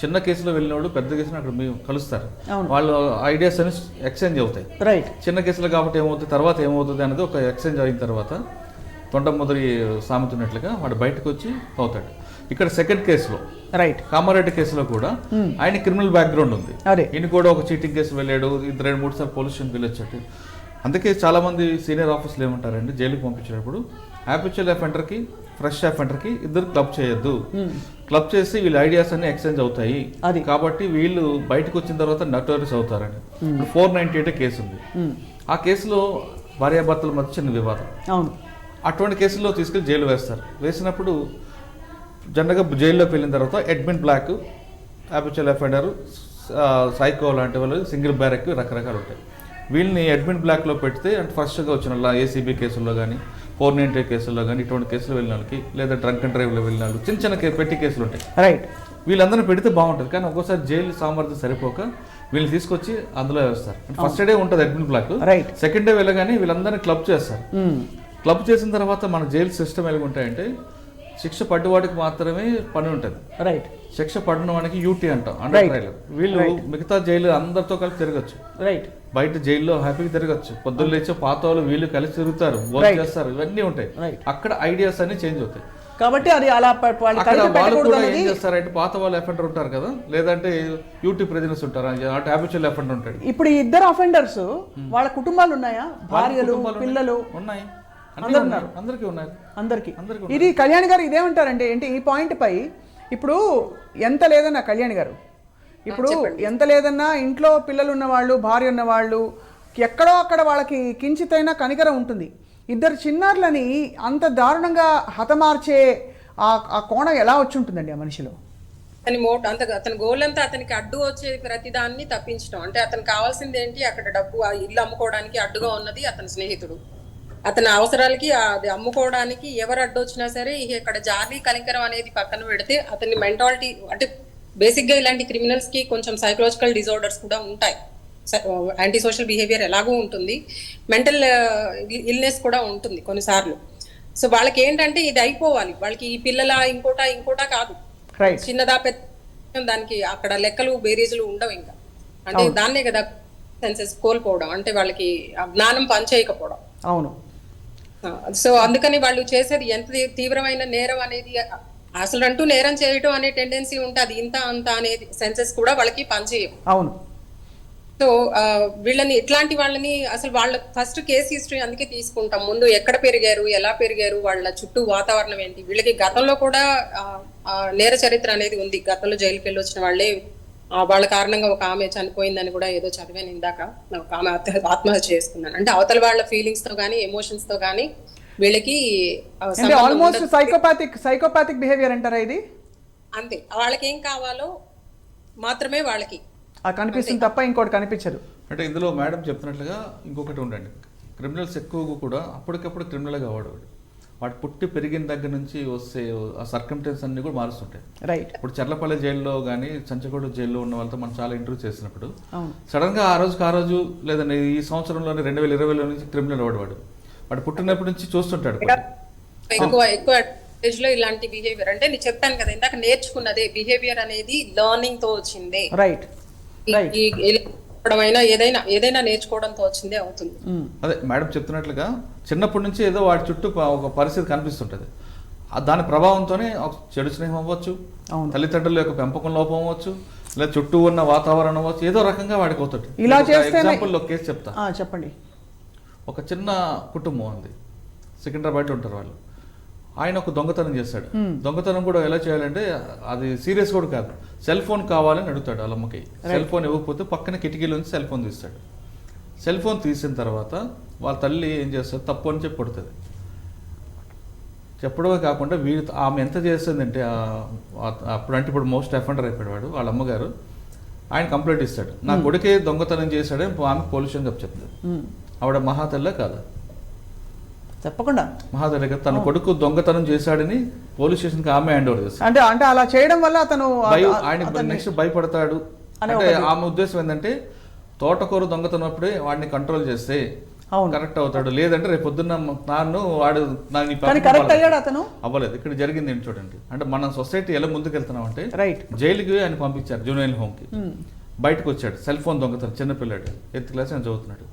చిన్న కేసులో వెళ్ళినోడు పెద్ద కేసులో అక్కడ మేము కలుస్తారు, వాళ్ళు ఐడియాస్ అని ఎక్స్చేంజ్ అవుతాయి. రైట్. చిన్న కేసులో కాబట్టి ఏమవుతుంది, తర్వాత ఏమవుతుంది అనేది ఒక ఎక్స్చేంజ్ అయిన తర్వాత తొండ మొదటి సామెతున్నట్లుగా వాడు బయటకు వచ్చి అవుతాడు. ఇక్కడ సెకండ్ కేసులో రైట్ కామారెడ్డి కేసులో కూడా ఆయన క్రిమినల్ బ్యాక్గ్రౌండ్ ఉంది. ఈయన కూడా ఒక చీటింగ్ కేసు వెళ్ళాడు, 2-3 సార్లు పోలీస్ స్టేషన్కి వెళ్ళొచ్చాడు. అందుకే చాలా మంది సీనియర్ ఆఫీసులు ఏమంటారండి, జైలుకి పంపించేటప్పుడు హ్యాబిచువల్ అఫెండర్కి ఫ్రెష్ అఫెండర్ ఇద్దరు క్లబ్ చేయొద్దు, క్లబ్ చేసి వీళ్ళ ఐడియాస్ అన్ని ఎక్స్చేంజ్ అవుతాయి కాబట్టి వీళ్ళు బయటకు వచ్చిన తర్వాత నటోరియస్ అవుతారని. 498 కేసు ఉంది. ఆ కేసులో భార్యాభర్తల మధ్య చిన్న వివాదం. అవును. అటువంటి కేసుల్లో తీసుకెళ్లి జైలు వేస్తారు. వేసినప్పుడు జనరల్గా జైల్లోకి వెళ్ళిన తర్వాత admin block, habitual offender, psycho లాంటి వాళ్ళు సింగిల్ బ్యారెక్ రకరకాలు ఉంటాయి. వీళ్ళని అడ్మిన్ బ్లాక్లో పెడితే అంటే ఫస్ట్గా వచ్చిన ఏసీబీ కేసుల్లో కానీ 498 కేసుల్లో కానీ ఇటువంటి కేసులు వెళ్ళిన వాళ్ళకి లేదా డ్రంక్ అండ్ డ్రైవ్లో వెళ్ళిన వాళ్ళు చిన్న చిన్న పెట్టి కేసులు ఉంటాయి. రైట్. వీళ్ళందరినీ పెడితే బాగుంటుంది, కానీ ఒక్కోసారి జైలు సామర్థ్యం సరిపోక వీళ్ళని తీసుకొచ్చి అందులో వేస్తారు. ఫస్ట్ డే ఉంటుంది అడ్మిన్ బ్లాక్, సెకండ్ డే వెళ్ళగానే వీళ్ళందరినీ క్లబ్ చేస్తారు. క్లబ్ చేసిన తర్వాత మన జైలు సిస్టమ్ ఎలాగుంటాయంటే శిక్ష పడ్డవాడికి మాత్రమే పని ఉంటుంది. రైట్. శిక్ష పడిన వాడికి యూటీ అంటాం, అండర్ ట్రయల్. వీళ్ళు మిగతా జైలు అందరితో కలిసి తిరగచ్చు. రైట్. బయట జైల్లో హ్యాపీగా తిరగచ్చు, పొద్దున్న లేచే పాత వాళ్ళు వీళ్ళు కలిసి తిరుగుతారు, భోజనం చేస్తారు, ఇవన్నీ ఉంటాయి. అక్కడ ఐడియాస్ అన్ని చేంజ్ అవుతాయి. కాబట్టి అది అలా వాళ్ళు కూడా ఏం చేస్తారంటే పాత వాళ్ళు అఫెండర్ ఉంటారు కదా, లేదంటే యూటీ ప్రెజెన్స్ ఉంటారు, అటు హ్యాబిచువల్ అఫెండర్ ఉంటాడు. ఇప్పుడు ఈ ఇద్దరు అఫెండర్స్ వాళ్ళ కుటుంబాలు ఉన్నాయా, భార్యలు పిల్లలు ఉన్నాయి, అందరికీ ఉన్నాయి, అందరికీ. ఇది కళ్యాణ్ గారు ఇదేమంటారంటే ఏంటి ఈ పాయింట్ పై, ఇప్పుడు ఎంత లేదన్నా కళ్యాణ్ గారు, ఇప్పుడు ఎంత లేదన్నా ఇంట్లో పిల్లలు ఉన్నవాళ్ళు, భార్య ఉన్నవాళ్ళు, ఎక్కడో అక్కడ వాళ్ళకి కించితైనా కనికరం ఉంటుంది. ఇద్దరు చిన్నారులని అంత దారుణంగా హతమార్చే ఆ కోణం ఎలా వచ్చి ఉంటుందండి ఆ మనిషిలో? అతని గోల్ అంతా అతనికి అడ్డు వచ్చే ప్రతిదాన్ని తప్పించడం. అంటే అతనికి కావాల్సింది ఏంటి, అక్కడ డబ్బు, ఆ ఇల్లు అమ్ముకోవడానికి అడ్డుగా ఉన్నది అతని స్నేహితుడు. అతని అవసరాలకి అది అమ్ముకోవడానికి ఎవరు అడ్డు వచ్చినా సరే ఇక్కడ జాలి కనికరం అనేది పక్కన పెడితే అతని మెంటాలిటీ, అంటే బేసిక్ గా ఇలాంటి క్రిమినల్స్ కి కొంచెం సైకలాజికల్ డిజార్డర్స్ కూడా ఉంటాయి. యాంటీ సోషల్ బిహేవియర్ ఎలాగూ ఉంటుంది, మెంటల్ ఇల్నెస్ కూడా ఉంటుంది కొన్నిసార్లు. సో వాళ్ళకి ఏంటంటే ఇది అయిపోవాలి, వాళ్ళకి ఈ పిల్లల ఇంకోటా కాదు, చిన్నదా పెద్ద దానికి అక్కడ లెక్కలు బేరీజులు ఉండవు ఇంకా. అంటే దాన్నే కదా సెన్సెస్ కోల్పోవడం, అంటే వాళ్ళకి ఆ జ్ఞానం పనిచేయకపోవడం. అవును. సో అందుకని వాళ్ళు చేసేది ఎంత తీవ్రమైన నేరం అనేది, అసలు అంటూ నేరం చేయటం అనే టెండెన్సీ ఉంటుంది, ఇంత అంత అనేది సెన్సెస్ కూడా వాళ్ళకి పనిచేయవు. అవును. సో వీళ్ళని, ఇట్లాంటి వాళ్ళని అసలు వాళ్ళ ఫస్ట్ కేసు హిస్టరీ అందుకే తీసుకుంటాం. ముందు ఎక్కడ పెరిగారు, ఎలా పెరిగారు, వాళ్ళ చుట్టూ వాతావరణం ఏంటి. వీళ్ళకి గతంలో కూడా నేర చరిత్ర అనేది ఉంది. గతంలో జైలుకి వెళ్ళి వచ్చిన వాళ్ళే, వాళ్ళ కారణంగా ఒక ఆమె చనిపోయిందని కూడా ఏదో చదివాను ఇందాక, ఒక ఆమె ఆత్మహత్య చేసుకున్నాను. అంటే అవతల వాళ్ళ ఫీలింగ్స్ తో గానీ ఎమోషన్స్ తో గానీ వీళ్ళకి ఆల్మోస్ట్ సైకోపాథిక్ బిహేవియర్ అంటారా ఇది? అంతే, వాళ్ళకి ఏం కావాలో మాత్రమే వాళ్ళకి కనిపిస్తుంది తప్ప ఇంకోటి కనిపించదు. అంటే ఇందులో మేడం చెప్తున్నట్లుగా ఇంకొకటి ఉండండి, క్రిమినల్స్ ఎక్కువగా కూడా అప్పటికప్పుడు క్రిమినల్గా అవ్వడు. వాడు పుట్టి పెరిగిన దగ్గర నుంచి వస్తే ఆ సర్కమ్టెన్స్ అన్ని కూడా మారుస్తుంటాయి. రైట్. ఇప్పుడు చర్లపల్లి జైల్లో కానీ చంచకోట జైల్లో ఉన్న వాళ్ళతో మనం చాలా ఇంటర్వ్యూ చేసినప్పుడు సడన్ గా ఆ రోజు లేదండి ఈ సంవత్సరంలోనే 2020లో నుంచి క్రిమినల్ అవ్వడు. వాడు పుట్టినప్పటి నుంచి చూస్తుంటాడు. ఎక్కువ స్టేజ్ లో ఇలాంటి బిహేవియర్, అంటే నేను చెప్పాను కదా ఇందాక, నేర్చుకున్నదే బిహేవియర్ అనేది లెర్నింగ్ తో వచ్చిందే. రైట్. ఏదైనా నేర్చుకోవడంతో వచ్చిందే అవుతుంది. అదే మేడం చెప్తున్నట్లుగా చిన్నప్పటి నుంచి ఏదో వాడి చుట్టూ ఒక పరిస్థితి కనిపిస్తుంటది, దాని ప్రభావంతోనే చెడు స్నేహం అవ్వచ్చు, తల్లిదండ్రుల యొక్క పెంపకం లోపం అవ్వచ్చు, లేదా చుట్టూ ఉన్న వాతావరణం అవ్వచ్చు, ఏదో రకంగా వాడికి అవుతుంది. ఇలా చేస్తే ఎగ్జాంపుల్ లో కేసు చెప్తా. చెప్పండి. ఒక చిన్న కుటుంబం ఉంది, సికింద్రాబాద్లో ఉంటారు వాళ్ళు. ఆయన ఒక దొంగతనం చేస్తాడు. దొంగతనం కూడా ఎలా చేయాలంటే అది సీరియస్ కూడా కాదు, సెల్ ఫోన్ కావాలని అడుగుతాడు వాళ్ళ అమ్మకి. సెల్ ఫోన్ ఇవ్వకపోతే పక్కన కిటికీలోంచి సెల్ ఫోన్ తీస్తాడు. సెల్ ఫోన్ తీసిన తర్వాత వాళ్ళ తల్లి ఏం చేస్తుంది, తప్పు అని చెప్పి కొడుతుంది. చెప్పడమే కాకుండా ఆమె ఎంత చేస్తుందంటే అప్పుడంటే ఇప్పుడు మోస్ట్ అఫెండర్ అయిపోయాడు వాడు, వాళ్ళ అమ్మగారు. ఆయన కంప్లైంట్ ఇస్తాడు, నా కొడుకే దొంగతనం చేశాడని ఆమె పోలీసు అని చెప్తుంది. ఆవిడ మహాతల్లా కాదా? తప్పకుండా మహాతల్లి కదా. తన కొడుకు దొంగతనం చేశాడని పోలీస్ స్టేషన్ కి ఆమె హ్యాండ్ ఓవర్ చేస్తాడు. అంటే అలా చేయడం వల్ల అతను ఆయన నెక్స్ట్ భయపడతాడు. అంటే ఆమె ఉద్దేశం ఏంటంటే తోటకూర దొంగతనప్పుడే వాడిని కంట్రోల్ చేస్తే కరెక్ట్ అవుతాడు, లేదంటే రేపు పొద్దున్న వాడు అవ్వలేదు. ఇక్కడ జరిగింది ఏంటి చూడండి, అంటే మన సొసైటీ ఎలా ముందుకెళ్తున్నాం అంటే జైలుకి ఆయన పంపించారు, జూనియర్ హోమ్ కి. బయటకు వచ్చాడు, సెల్ ఫోన్ దొంగతనం, చిన్నపిల్లాడు, 8th క్లాస్ అని చదువుతున్నాడు.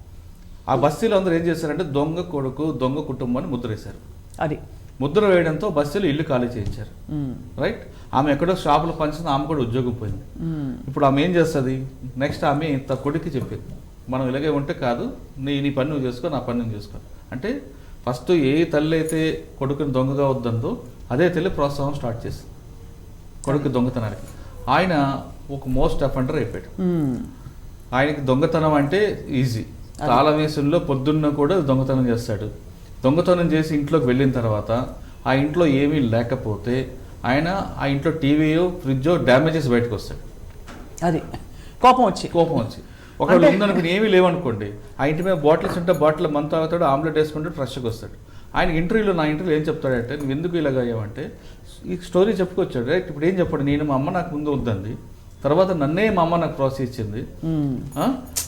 ఆ బస్తీలో అందరూ ఏం చేశారంటే దొంగ కొడుకు దొంగ కుటుంబాన్ని ముద్ర వేశారు. అది ముద్ర వేయడంతో బస్తీలో ఇల్లు ఖాళీ చేయించారు. రైట్. ఆమె ఎక్కడో షాపులో పనిచేసిన, ఆమె కూడా ఉద్యోగం పోయింది. ఇప్పుడు ఆమె ఏం చేస్తుంది, నెక్స్ట్ ఆమె ఇంత కొడుకు చెప్పింది, మనం ఇలాగే ఉంటే కాదు, నీ పని నువ్వు చేసుకో, నా పని నేను చేసుకో. అంటే ఫస్ట్ ఏ తల్లి అయితే కొడుకుని దొంగగా వద్దందో అదే తల్లి ప్రోత్సాహం స్టార్ట్ చేసింది కొడుకు దొంగతనానికి. ఆయన ఒక మోస్ట్ అఫెండర్ అయిపోయాడు. ఆయనకి దొంగతనం అంటే ఈజీ. తాళవేసుల్లో పొద్దున్న కూడా దొంగతనం చేస్తాడు. దొంగతనం చేసి ఇంట్లోకి వెళ్ళిన తర్వాత ఆ ఇంట్లో ఏమీ లేకపోతే ఆయన ఆ ఇంట్లో టీవీయో ఫ్రిడ్జో డ్యామేజెస్ బయటకు వస్తాడు. అది కోపం వచ్చి ఒకవేళ ఉందనుకుని ఏమీ లేవనుకోండి, ఆ ఇంటి మీద బాటిల్స్ ఉంటే బాటిల్ మంత తాగుతాడు, ఆమ్లెట్ వేసుకుంటాడు, ఫ్రెష్గా వస్తాడు. ఆయన నా ఇంటర్వ్యూలో ఏం చెప్తాడంటే, నువ్వు ఎందుకు ఇలాగ అయ్యావంటే ఈ స్టోరీ చెప్పుకొచ్చాడు. రైట్. ఇప్పుడు ఏం చెప్పాడు, నేను మా అమ్మ నాకు ముందు వద్దంది, తర్వాత నన్నే మా అమ్మ నాకు ప్రోత్సహించింది,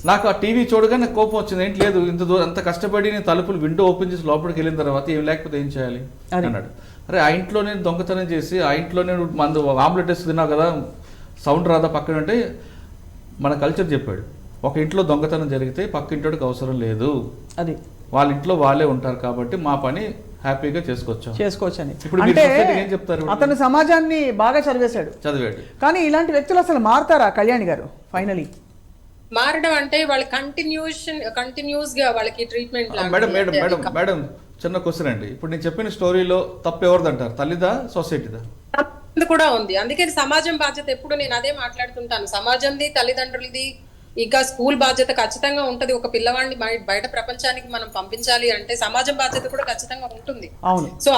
నాకు ఆ టీవీ చూడగా నాకు కోపం వచ్చింది, ఏంటి లేదు ఇంత దూరం అంత కష్టపడి నేను తలుపులు విండో ఓపెన్ చేసి లోపలికి వెళ్ళిన తర్వాత ఏం లేకపోతే ఏం చేయాలి అన్నాడు. అరే ఆ ఇంట్లో నేను దొంగతనం చేసి ఆ ఇంట్లో నేను మందు ఆమ్లెట్ వేసి తిన్నావు కదా, సౌండ్ రాదా పక్కన అంటే మన కల్చర్ చెప్పాడు, ఒక ఇంట్లో దొంగతనం జరిగితే పక్క ఇంటికి అవసరం లేదు, అది వాళ్ళ ఇంట్లో వాళ్ళే ఉంటారు కాబట్టి మా పని హ్యాపీగా చేసుకోవచ్చు అని. ఇప్పుడు ఏం చెప్తారు, అతను సమాజాన్ని బాగా చదివాడు. కానీ ఇలాంటి వ్యక్తులు అసలు మారుతారా కళ్యాణి గారు? ఫైనలీ మారడం అంటే వాళ్ళ కంటిన్యూస్ గా వాళ్ళకి ట్రీట్మెంట్. మేడం చిన్న క్వశ్చన్ అండి, ఇప్పుడు నేను చెప్పిన స్టోరీలో తప్పు ఎవరిదంటారు, తల్లిదా సొసైటీదా? కూడా ఉంది. అందుకని సమాజం బాధ్యత ఎప్పుడు నేను అదే మాట్లాడుతుంటాను, సమాజంది తల్లిదండ్రులది ఇంకా స్కూల్ బాధ్యత ఖచ్చితంగా ఉంటది. ఒక పిల్లవాడిని బయట ప్రపంచానికి మనం పంపించాలి అంటే సమాజం బాధ్యత కూడా ఖచ్చితంగా ఉంటుంది. సో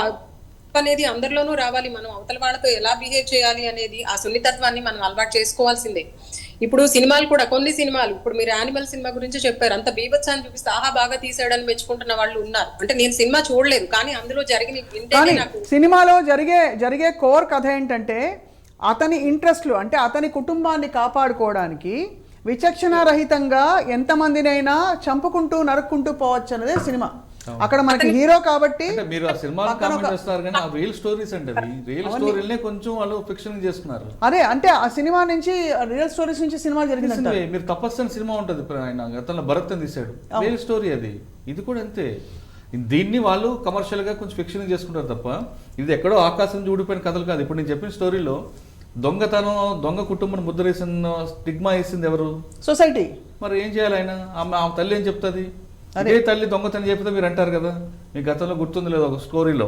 అనేది అందరిలోనూ రావాలి. మనం అవతల వాళ్ళతో ఎలా బిహేవ్ చేయాలి అనేది ఆ సున్నితత్వాన్ని మనం అలవాటు చేసుకోవాల్సిందే. ఇప్పుడు సినిమాలు కూడా కొన్ని సినిమాలు, ఇప్పుడు మీరు యానిమల్ సినిమా గురించి చెప్పారు, అంత బీభత్సాన్ని చూపిస్తే ఆహా బాగా తీసాడని మెచ్చుకుంటున్న వాళ్ళు ఉన్నారు. అంటే నేను సినిమా చూడలేదు, కానీ అందులో జరిగిన వింటేనే కానీ నాకు సినిమాలో జరిగే కోర్ కథ ఏంటంటే అతని ఇంట్రెస్ట్లు, అంటే అతని కుటుంబాన్ని కాపాడుకోవడానికి విచక్షణారహితంగా ఎంతమందినైనా చంపుకుంటూ నరుక్కుంటూ పోవచ్చు అనేది సినిమా. అక్కడ మనకి హీరో కాబట్టి అంటే మీరు ఆ సినిమాని కామెంట్ చేస్తారు కానీ ఆ రియల్ స్టోరీస్ అంటే అవి రియల్ స్టోరీలనే కొంచెం వాళ్ళు ఫిక్షన్ చేసుకున్నారు. అదే అంటే ఆ సినిమా నుంచి రియల్ స్టోరీస్ నుంచి సినిమా జరిగిందంట. మీరు తపస్సు అని సినిమా ఉంటుంది, ఆయన గతంలో భరత్ అని తీశాడు, రియల్ స్టోరీ అది. ఇది కూడా అంతే. దీన్ని వాళ్ళు కమర్షియల్ గా కొంచెం ఫిక్షన్ చేసుకుంటారు తప్ప ఇది ఎక్కడో ఆకాశం చూడిపోయిన కథలు కాదు. ఇప్పుడు నేను చెప్పిన స్టోరీలో దొంగతనం, దొంగ కుటుంబం ముద్ర వేసిన స్టిగ్మా వేసింది ఎవరు? సొసైటీ. మరి ఏం చేయాలి ఆయన? ఆ తల్లి ఏం చెప్తుంది? అదే తల్లి దొంగతనం చెప్తే మీరు అంటారు కదా. మీ గతంలో గుర్తుంది లేదు, ఒక స్టోరీలో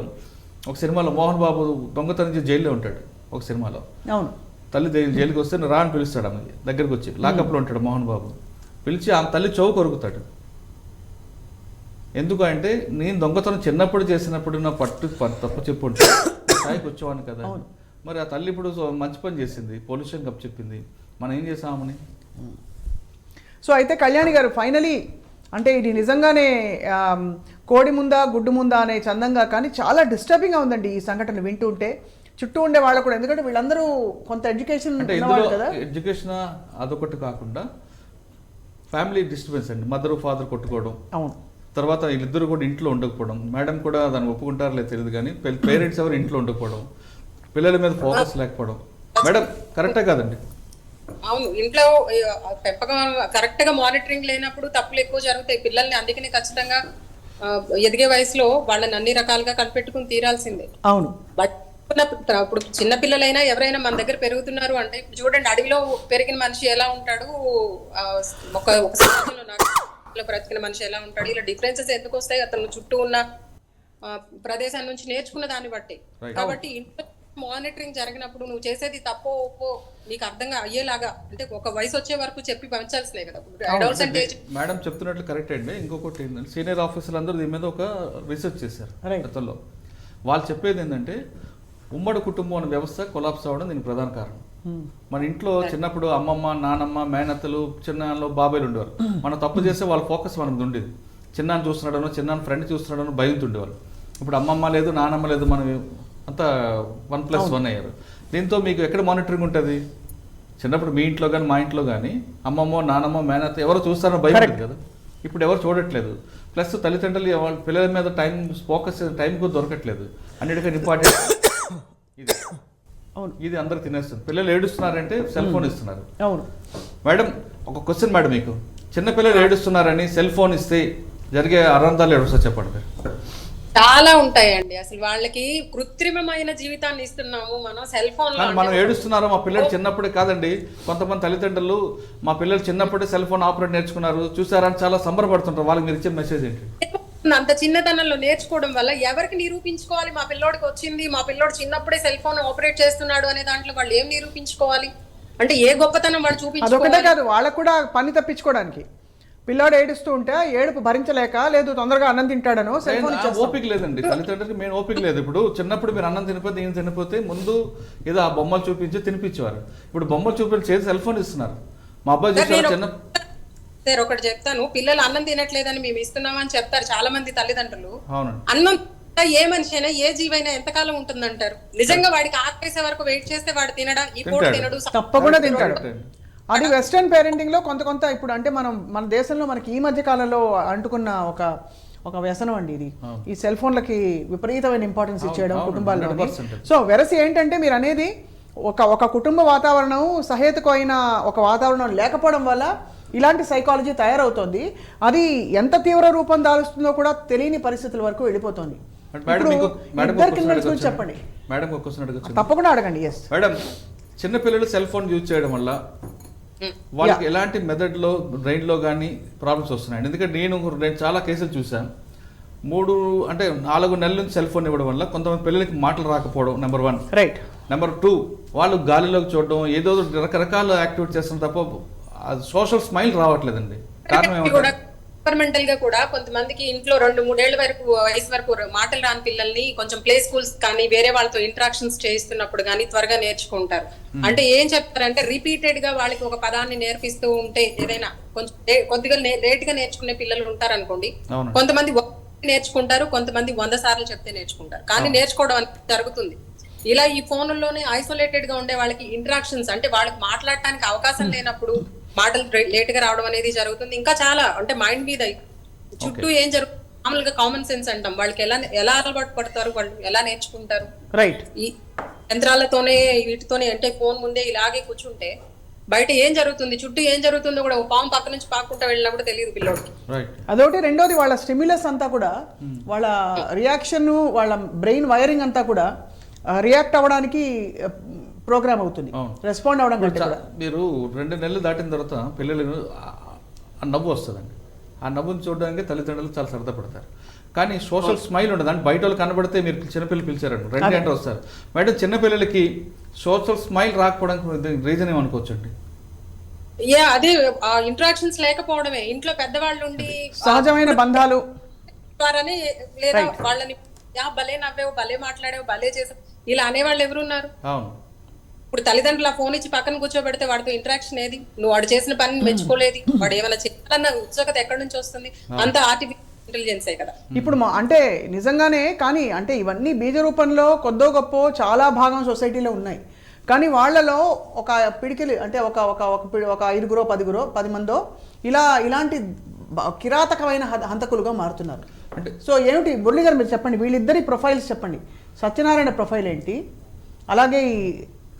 ఒక సినిమాలో మోహన్ బాబు దొంగతనం చేసి జైల్లో ఉంటాడు ఒక సినిమాలో. అవును. తల్లి జైలుకి వస్తే రా అని పిలుస్తాడు, ఆమె దగ్గరికి వచ్చి లాకప్లో ఉంటాడు మోహన్ బాబు. పిలిచి ఆ తల్లి చెవు కొరుకుతాడు. ఎందుకు అంటే నేను దొంగతనం చిన్నప్పుడు చేసినప్పుడు నా తప్పు చెప్పుంటే స్థాయికి వచ్చేవాడిని కదా. మరి ఆ తల్లి ఇప్పుడు మంచి పని చేసింది, పొల్యూషన్ కప్ చెప్పింది, మనం ఏం చేసామని. సో అయితే కళ్యాణి గారు ఫైనలీ అంటే ఇది నిజంగానే కోడి ముందా గుడ్డు ముందా అనే చందంగా, కానీ చాలా డిస్టర్బింగ్గా ఉందండి ఈ సంఘటన వింటుంటే. చుట్టూ ఉండే వాళ్ళు కూడా, ఎందుకంటే వీళ్ళందరూ కొంత ఎడ్యుకేషన్ అంటే ఇందులో ఎడ్యుకేషన్ అదొకటి కాకుండా ఫ్యామిలీ డిస్టర్బెన్స్ అండి. మదర్ ఫాదర్ కొట్టుకోవడం, అవును, తర్వాత వీళ్ళిద్దరు కూడా ఇంట్లో ఉండకపోవడం. మేడం కూడా దాన్ని ఒప్పుకుంటారో లేదు తెలియదు కానీ పేరెంట్స్ ఎవరు ఇంట్లో ఉండకపోవడం, పిల్లల మీద ఫోకస్ లేకపోవడం. మేడం కరెక్టే కాదండి? అవును, ఇంట్లో పెంపకం కరెక్ట్ గా మానిటరింగ్ లేనప్పుడు తప్పులు ఎక్కువ జరుగుతాయి పిల్లల్ని. అందుకని ఖచ్చితంగా ఎదిగే వయసులో వాళ్ళని అన్ని రకాలుగా కనిపెట్టుకుని తీరాల్సిందే. అవును. బట్ ఇప్పుడు చిన్న పిల్లలైనా ఎవరైనా మన దగ్గర పెరుగుతున్నారు అంటే చూడండి, అడవిలో పెరిగిన మనిషి ఎలా ఉంటాడు, ఒక సమాజంలో నాకు బ్రతికిన మనిషి ఎలా ఉంటాడు, ఇలా డిఫరెన్సెస్ ఎందుకు వస్తాయి? అతను చుట్టూ ఉన్న ప్రదేశం నుంచి నేర్చుకున్న దాన్ని బట్టి. కాబట్టి ఇంట్లో మానిటరింగ్ జరిగినప్పుడు నువ్వు చేసేది తప్పో ఒప్పో నీకు అర్థంగా అయ్యేలాగా, అంటే ఒక వయసు వచ్చే వరకు చెప్పి పంచాల్సినే కదా. మేడం చెప్తున్నట్లు కరెక్ట్ అండి. ఇంకొకటి సీనియర్ ఆఫీసర్లు అందరూ దీని మీద ఒక రీసెర్చ్ చేశారు గతంలో. వాళ్ళు చెప్పేది ఏంటంటే ఉమ్మడి కుటుంబం అనే వ్యవస్థ కొలాప్స్ అవ్వడం దీనికి ప్రధాన కారణం. మన ఇంట్లో చిన్నప్పుడు అమ్మమ్మ, నానమ్మ, మేనత్తలు, చిన్నాన్నలు, బాబాయిలు ఉండేవారు. మనం తప్పు చేస్తే వాళ్ళ ఫోకస్ మన మీద ఉండేది. చిన్నాన్ని చూస్తున్నాడనో చిన్నాన్న ఫ్రెండ్ చూస్తున్నాడనో భయంతో ఉండేవాళ్ళు. ఇప్పుడు అమ్మమ్మ లేదు, నానమ్మ లేదు, మనం అంతా 1+1 అయ్యారు. దీంతో మీకు ఎక్కడ మానిటరింగ్ ఉంటుంది? చిన్నప్పుడు మీ ఇంట్లో కానీ మా ఇంట్లో కానీ అమ్మమ్మో, నానమ్మ, మేనత్త ఎవరో చూస్తారో భయం ఉంటుంది కదా. ఇప్పుడు ఎవరు చూడట్లేదు. ప్లస్ తల్లిదండ్రులు వాళ్ళ పిల్లల మీద ఫోకస్ టైం కూడా దొరకట్లేదు. అన్నిటికంటే ఇంపార్టెంట్ ఇది. అవును, ఇది అందరు తినేస్తుంది. పిల్లలు ఏడుస్తున్నారంటే సెల్ ఫోన్ ఇస్తున్నారు. అవును మేడం, ఒక క్వశ్చన్ మేడం, మీకు చిన్నపిల్లలు ఏడుస్తున్నారని సెల్ ఫోన్ ఇస్తే జరిగే అరంధాలు ఏడుస్తా చెప్పండి. చాలా ఉంటాయండి. అసలు వాళ్ళకి కృత్రిమమైన జీవితాన్ని ఇస్తున్నాము మనం సెల్ ఫోన్ లో. మనం ఏడుస్తున్నారు మా పిల్లలు చిన్నప్పుడే కాదండి. కొంతమంది తల్లిదండ్రులు మా పిల్లలు చిన్నప్పుడే సెల్ ఫోన్ ఆపరేట్ నేర్చుకున్నారు చూసారని చాలా సంబరపడుతుంటారు. వాళ్ళకి మీరు ఇచ్చే మెసేజ్ ఏంటి? అంత చిన్నతనంలో నేర్చుకోవడం వల్ల ఎవరికి నిరూపించుకోవాలి? మా పిల్లోడికి వచ్చింది, మా పిల్లోడు చిన్నప్పుడే సెల్ ఫోన్ ఆపరేట్ చేస్తున్నాడు అనే దాంట్లో వాళ్ళు ఏం నిరూపించుకోవాలి? అంటే ఏ గొప్పతనం వాళ్ళు చూపించుకోవాలి? కాదు, వాళ్ళకు కూడా పని తప్పించుకోవడానికి. పిల్లాడు ఏడుస్తూ ఉంటే ఏడుపు భరించలేక, లేదు తొందరగా అన్నం తింటాడనో సెల్ ఫోన్. ఓపిక లేదండి తల్లిదండ్రులకి, మెయిన్ ఓపిక లేదు. ఇప్పుడు చిన్నప్పుడు మీరు అన్నం తినిపోతే ఏం తినిపోతే ముందు ఏదో ఆ బొమ్మలు చూపించి తినిపించేవారు. ఇప్పుడు బొమ్మలు చూపించి సెల్ ఫోన్ ఇస్తున్నారు. మా అబ్బాయి చూసారు చిన్న. సార్ ఒకటి చెప్తాను, పిల్లలు అన్నం తినట్లేదని మేము ఇస్తున్నామని చెప్తారు చాలా మంది తల్లిదండ్రులు. అవునండి. అన్నం ఏ మనిషి అయినా ఏ జీవైనా ఎంతకాలం ఉంటుందంటారు? నిజంగా వాడికి ఆకలేసే వరకు వెయిట్ చేస్తే వాడు తినడా? ఈ పూట తినడు, తప్పకుండా తింటాడు. అది వెస్టర్న్ పేరెంటింగ్ లో కొంత ఇప్పుడు అంటే మన దేశంలో మనకి ఈ మధ్య కాలంలో అంటుకున్న ఒక వ్యసనం అండి ఇది. ఈ సెల్ ఫోన్లకి విపరీతమైన ఇంపార్టెన్స్ ఇచ్చేయడం కుటుంబాల్లో. సో వెరసి ఏంటంటే మీరు అనేది ఒక కుటుంబ వాతావరణం సహేతుకమైన ఒక వాతావరణం లేకపోవడం వల్ల ఇలాంటి సైకాలజీ తయారవుతోంది. అది ఎంత తీవ్ర రూపం దాలుస్తుందో కూడా తెలియని పరిస్థితుల వరకు వెళ్ళిపోతుంది. చెప్పండి మేడం, తప్పకుండా అడగండి. ఎస్ మేడం, చిన్నపిల్లలు సెల్ ఫోన్ యూజ్ చేయడం వల్ల వాళ్ళకి ఎలాంటి మెథడ్లో బ్రెయిన్లో కానీ ప్రాబ్లమ్స్ వస్తున్నాయి? ఎందుకంటే నేను చాలా కేసులు చూసాను. 4 నెలల నుంచి సెల్ ఫోన్ ఇవ్వడం వల్ల కొంతమంది పిల్లలకి మాటలు రాకపోవడం నెంబర్ 1. రైట్. నెంబర్ 2, వాళ్ళు గాలిలోకి చూడడం, ఏదో రకరకాల యాక్టివిటీ చేస్తున్న తప్ప సోషల్ స్మైల్ రావట్లేదండి. కారణం ఏమంటారు? ఎక్స్పెరిమెంటల్ గా కూడా కొంతమందికి ఇంట్లో 2-3 ఏళ్ల వయసు వరకు మాటలు రాని పిల్లల్ని కొంచెం ప్లే స్కూల్స్ కానీ వేరే వాళ్ళతో ఇంటరాక్షన్స్ చేయిస్తున్నప్పుడు కానీ త్వరగా నేర్చుకుంటారు. అంటే ఏం చెప్తారంటే రిపీటెడ్ గా వాళ్ళకి ఒక పదాన్ని నేర్పిస్తూ ఉంటే ఏదైనా కొంచెం కొద్దిగా లేట్ గా నేర్చుకునే పిల్లలు ఉంటారు అనుకోండి. కొంతమంది నేర్చుకుంటారు, కొంతమంది 100 సార్లు చెప్తే నేర్చుకుంటారు, కానీ నేర్చుకోవడం అనేది జరుగుతుంది. ఇలా ఈ ఫోన్లోనే ఐసోలేటెడ్ గా ఉండే వాళ్ళకి ఇంటరాక్షన్స్ అంటే వాళ్ళకి మాట్లాడటానికి అవకాశం లేనప్పుడు మాటలు లేట్ గా రావడం అనేది జరుగుతుంది. ఇంకా చాలా అంటే మైండ్ మీద చుట్టూ ఏం జరుగుతుంది మామూలుగా కామన్ సెన్స్ అంటాం, వాళ్ళకి ఎలా అలవాటు పడతారు, వాళ్ళు ఎలా నేర్చుకుంటారు. రైట్. ఈ యంత్రాలతోనే వీటితోనే అంటే ఫోన్ ముందే ఇలాగే కూర్చుంటే బయట ఏం జరుగుతుంది, చుట్టూ ఏం జరుగుతుందో కూడా పాము పక్క నుంచి పాక్కుంటా వెళ్ళినా కూడా తెలియదు పిల్లోడికి. అదొకటి. రెండోది వాళ్ళ స్టిమ్యులస్ అంతా కూడా వాళ్ళ రియాక్షన్, వాళ్ళ బ్రెయిన్ వైరింగ్ అంతా కూడా రియాక్ట్ అవ్వడానికి ప్రోగ్రామ్ అవుతుంది, రెస్పాండ్ అవ్వడం కంటే కూడా. మీరు 2 నెలలు దాటిన తర్వాత పిల్లలు ఆ నవ్వు వస్తుందండి. ఆ నవ్వుని చూడడానికి తల్లిదండ్రులు చాలా సరదా పడతారు. కానీ సోషల్ స్మైల్ ఉండదు. అంటే బయట వాళ్ళు కనబడితే మీరు చిన్నపిల్లలు పిలిచారండి 2 గంటలు వస్తారు. బయట చిన్నపిల్లలకి సోషల్ స్మైల్ రాకపోవడానికి రీజన్ ఏమనుకోవచ్చండి? అదే ఇంటరాక్షన్స్ లేకపోవడమే. ఇంట్లో పెద్దవాళ్ళు ఉండి సహజమైన బంధాలు ద్వారానే లేదా వాళ్ళని భలే నవ్వావు, భలే మాట్లాడావు, భలే చేసావు ఇలా అనేవాళ్ళు ఎవరున్నారు? అవును. ఇప్పుడు తల్లిదండ్రులు ఆ ఫోన్ ఇచ్చి పక్కన కూర్చోబెడితే వాడితో ఇంటరాక్షన్ ఏది? నువ్వు వాడు చేసిన పని మెచ్చుకోలేదు, వాడు ఏమైనా చేయాలన్న ఉత్సుకత ఎక్కడి నుంచి వస్తుంది? అంత ఆర్టిఫిషియల్ ఇంటెలిజెన్సే కదా. ఇప్పుడు అంటే నిజంగానే కానీ అంటే ఇవన్నీ బీజ రూపంలో కొద్దో గొప్ప చాలా భాగం సొసైటీలో ఉన్నాయి. కానీ వాళ్ళలో ఒక పిడికిలి అంటే ఒక 5గురో 10 మందో ఇలాంటి కిరాతకమైన హంతకులుగా మారుతున్నారు. అంటే సో ఏమిటి మురళి గారు మీరు చెప్పండి, వీళ్ళిద్దరి ప్రొఫైల్స్ చెప్పండి. సత్యనారాయణ ప్రొఫైల్ ఏంటి, అలాగే ఈ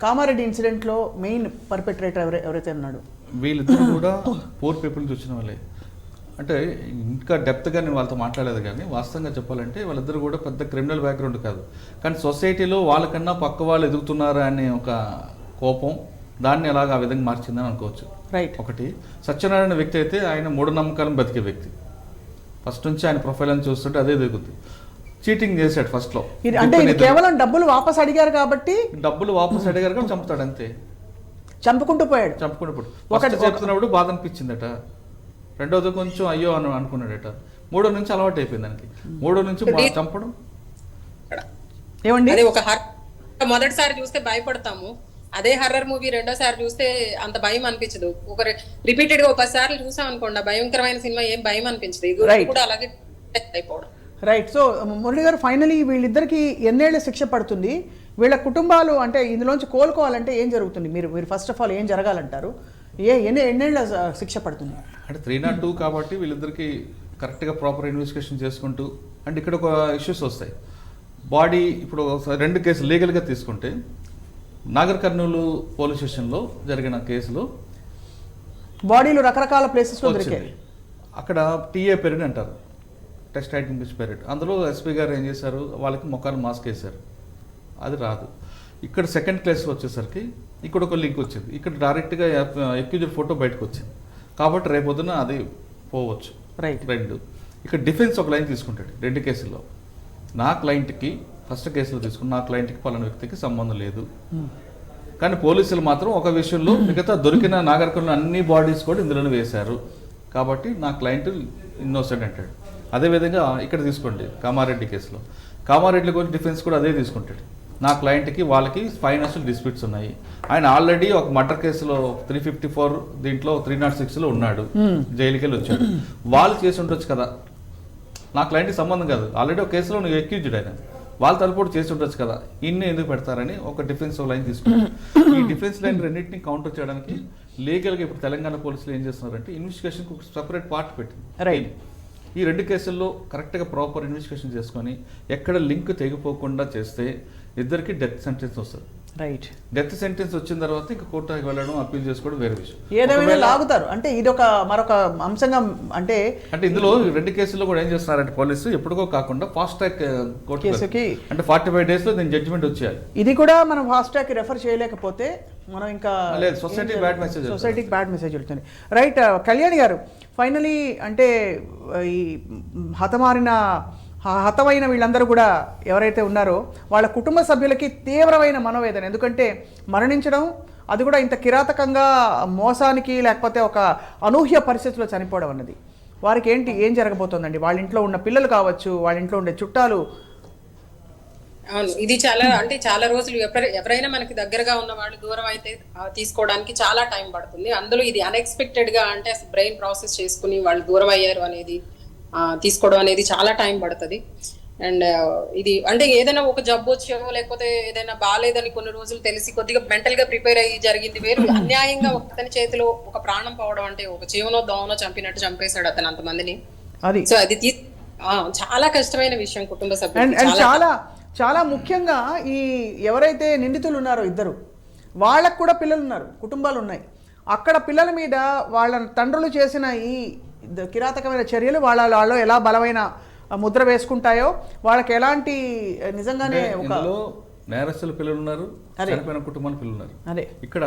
కామారెడ్డి ఇన్సిడెంట్లో మెయిన్ పర్పెట్రేటర్ ఎవరైతే ఉన్నాడు? వీళ్ళిద్దరు కూడా పూర్ పీపుల్ నుంచి వచ్చిన వాళ్ళే. అంటే ఇంకా డెప్త్గా నేను వాళ్ళతో మాట్లాడలేదు, కానీ వాస్తవంగా చెప్పాలంటే వాళ్ళిద్దరు కూడా పెద్ద క్రిమినల్ బ్యాక్గ్రౌండ్ కాదు, కానీ సొసైటీలో వాళ్ళకన్నా పక్క వాళ్ళు ఎదుగుతున్నారు అనే ఒక కోపం దాన్ని ఎలాగ ఆ విధంగా మార్చిందని అనుకోవచ్చు. రైట్. ఒకటి సత్యనారాయణ వ్యక్తి అయితే ఆయన మూఢనమ్మకాలను బతికే వ్యక్తి. ఫస్ట్ నుంచి ఆయన ప్రొఫైల్ అని చూస్తుంటే అదే దిగుతుంది. చీటింగ్ చేశాడు ఫస్ట్లో. అంటే ఇది కేవలం డబ్బులు వాపస్ అడిగారు కాబట్టి చంపుతాడు అంతే. చంపుకుంటూ పోయాడు. ఒకటి చెప్తున్నప్పుడు బాధ అనిపించిందట, రెండోది కొంచెం అయ్యో అని అనుకున్నాడట, మూడో నుంచి అలవాటు అయిపోయింది దానికి. మూడో నుంచి చంపడం ఏమండి ఒక మొదటిసారి చూస్తే భయపడతాము, అదే హర్రర్ మూవీ రెండోసారి చూస్తే అంత భయం అనిపించదు. ఒక రిపీటెడ్ గా 10 సార్లు చూసాం అనుకోండి, భయంకరమైన సినిమా ఏం భయం అనిపించదు. ఇది కూడా అలాగే అయిపోవడం. రైట్. సో మురళి గారు ఫైనలీ వీళ్ళిద్దరికి ఎన్నేళ్ల శిక్ష పడుతుంది? వీళ్ళ కుటుంబాలు అంటే ఇందులోంచి కోలుకోవాలంటే ఏం జరుగుతుంది? మీరు ఫస్ట్ ఆఫ్ ఆల్ ఏం జరగాలంటారు? ఎన్నేళ్ల శిక్ష పడుతుంది? అంటే 302 కాబట్టి వీళ్ళిద్దరికి కరెక్ట్గా ప్రాపర్ ఇన్వెస్టిగేషన్ చేసుకుంటూ, అంటే ఇక్కడ ఒక ఇష్యూస్ వస్తాయి. బాడీ ఇప్పుడు 2 కేసులు లీగల్గా తీసుకుంటే నాగర్ కర్నూలు పోలీస్ స్టేషన్లో జరిగిన కేసులో బాడీలు రకరకాల ప్లేసెస్లో దొరికాయి. అక్కడ టీఏ పీరియడ్ అంటారు, టెస్ట్ ఐడెంటిఫికేషన్ పీరియడ్. అందులో ఎస్పీ గారు ఏం చేశారు, వాళ్ళకి మొక్కలు మాస్క్ వేశారు, అది రాదు. ఇక్కడ సెకండ్ కేసులో వచ్చేసరికి ఇక్కడ ఒక లింక్ వచ్చింది, ఇక్కడ డైరెక్ట్గా ఎక్యూజర్ ఫోటో బయటకు వచ్చింది కాబట్టి రేపొద్దున అది పోవచ్చు. రైట్. 2 ఇక్కడ డిఫెన్స్ ఒక లైన్ తీసుకుంటాడు 2 కేసుల్లో. నా క్లయింట్కి ఫస్ట్ కేసులో తీసుకుని నా క్లయింట్కి పలానా వ్యక్తికి సంబంధం లేదు, కానీ పోలీసులు మాత్రం ఒక విషయంలో మిగతా దొరికిన నాగర్ కర్నూలు అన్ని బాడీస్ కూడా ఇందులోనే వేశారు కాబట్టి నా క్లయింట్ ఇన్నోసెంట్ అంటాడు. అదేవిధంగా ఇక్కడ తీసుకోండి కామారెడ్డి కేసులో, కామారెడ్డి గురించి డిఫెన్స్ కూడా అదే తీసుకుంటాడు. నా క్లయింట్కి వాళ్ళకి ఫైనాన్షియల్ డిస్ప్యూట్స్ ఉన్నాయి, ఆయన ఆల్రెడీ ఒక మర్డర్ కేసులో 354 దీంట్లో 306లో ఉన్నాడు, జైలుకి వెళ్ళి వచ్చాడు. వాళ్ళు చేసి ఉండొచ్చు కదా, నా క్లయింట్కి సంబంధం కాదు, ఆల్రెడీ ఒక కేసులో నువ్వు ఎక్యూజ్డ్ ఆయన, వాళ్ళ తరపుడు చేసి ఉండొచ్చు కదా, ఇన్ని ఎందుకు పెడతారని ఒక డిఫెన్స్ లైన్ తీసుకుంటారు. ఈ డిఫెన్స్ లైన్ రెండింటిని కౌంటర్ చేయడానికి లీగల్గా ఇప్పుడు తెలంగాణ పోలీసులు ఏం చేస్తున్నారంటే ఇన్వెస్టిగేషన్కి ఒక సపరేట్ పార్ట్ పెట్టింది. రైట్. ఈ 2 కేసుల్లో కరెక్ట్గా ప్రాపర్ ఇన్వెస్టిగేషన్ చేసుకొని ఎక్కడ లింక్ తెగిపోకుండా చేస్తే ఇద్దరికి డెత్ సెంటెన్స్ వస్తుంది. రైట్. డెత్ సెంటెన్స్ వచ్చిన తర్వాత ఇంకా కోర్టుకి వెళ్ళడం, అప్పీల్ చేసుకోవడం వేరే విషయం. ఏదేమైనా లాగుతారు అంటే ఇది ఒక మరొక అంశంగా అంటే ఇందులో 2 కేసుల్లో కూడా ఏం చేస్తున్నారంటే పోలీసు ఎప్పుడుకో కాకుండా ఫాస్ట్ ట్రాక్ కోర్టు కేసుకి అంటే 45 డేస్లో దీని జడ్జిమెంట్ వచ్చేయాలి. ఇది కూడా మనం ఫాస్ట్ ట్రాక్ రెఫర్ చేయలేకపోతే మనం ఇంకా లేదు, సొసైటీకి బ్యాడ్ మెసేజ్ వెళ్తుంది. రైట్. కళ్యాణి గారు ఫైనలీ అంటే ఈ హతమైన వీళ్ళందరూ కూడా ఎవరైతే ఉన్నారో వాళ్ళ కుటుంబ సభ్యులకి తీవ్రమైన మనోవేదన, ఎందుకంటే మరణించడం అది కూడా ఇంత కిరాతకంగా మోసానికి లేకపోతే ఒక అనూహ్య పరిస్థితిలో చనిపోవడం అన్నది వారికి ఏం జరగబోతోందండి? వాళ్ళ ఇంట్లో ఉన్న పిల్లలు కావచ్చు, వాళ్ళ ఇంట్లో ఉండే చుట్టాలు. అవును, ఇది చాలా అంటే చాలా రోజులు ఎవరైనా మనకి దగ్గరగా ఉన్న వాళ్ళు దూరం అయితే తీసుకోవడానికి చాలా టైం పడుతుంది. అందులో ఇది అన్ఎక్స్పెక్టెడ్ గా అంటే అసలు బ్రెయిన్ ప్రాసెస్ చేసుకుని వాళ్ళు దూరం అయ్యారు అనేది తీసుకోవడం అనేది చాలా టైం పడుతుంది. అండ్ ఇది అంటే ఏదైనా ఒక జబ్బు వచ్చో లేకపోతే ఏదైనా బాగాలేదని కొన్ని రోజులు తెలిసి కొద్దిగా మెంటల్ గా ప్రిపేర్ అయ్యి జరిగింది వేరు. అన్యాయంగా అతని చేతిలో ఒక ప్రాణం పోవడం అంటే ఒక జీవనో దోమనో చంపినట్టు చంపేశాడు అతను అంతమందిని. సో అది చాలా కష్టమైన విషయం కుటుంబ సభ్యులు. చాలా ముఖ్యంగా ఈ ఎవరైతే నిందితులు ఉన్నారో ఇద్దరు, వాళ్ళకు కూడా పిల్లలు ఉన్నారు, కుటుంబాలు ఉన్నాయి. అక్కడ పిల్లల మీద వాళ్ళ తండ్రులు చేసిన ఈ కిరాతకమైన చర్యలు వాళ్ళలో ఎలా బలమైన ముద్ర వేసుకుంటాయో, వాళ్ళకి ఎలాంటి నిజంగానే నేరస్తుల పిల్లలు ఉన్నారు, చనిపోయిన కుటుంబాల పిల్లలు ఉన్నారు. అదే ఇక్కడ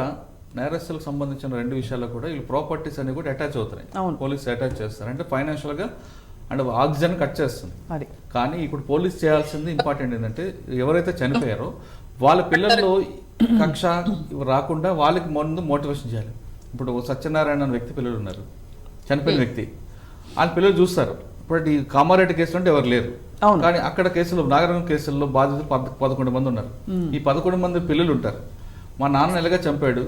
నేరస్తులకు సంబంధించిన 2 విషయాల్లో కూడా వీళ్ళు ప్రాపర్టీస్ అన్ని కూడా అటాచ్ అవుతున్నాయి. పోలీసు అటాచ్ చేస్తారు అంటే ఫైనాన్షియల్ గా అండ్ ఆక్సిజన్ కట్ చేస్తుంది. కానీ ఇప్పుడు పోలీస్ చేయాల్సింది ఇంపార్టెంట్ ఏంటంటే ఎవరైతే చనిపోయారో వాళ్ళ పిల్లల్లో కక్ష రాకుండా వాళ్ళకి ముందు మోటివేషన్ చేయాలి. ఇప్పుడు సత్యనారాయణ అనే వ్యక్తి పిల్లలు ఉన్నారు, చనిపోయిన వ్యక్తి, వాళ్ళ పిల్లలు చూస్తారు. ఇప్పుడు ఈ కామారెడ్డి కేసులో అంటే ఎవరు లేరు, కానీ అక్కడ కేసులో నాగరంగం కేసుల్లో బాధితులు 11 మంది ఉన్నారు. ఈ 11 మంది పిల్లలు ఉంటారు. మా నాన్న ఎలాగా చంపాడు,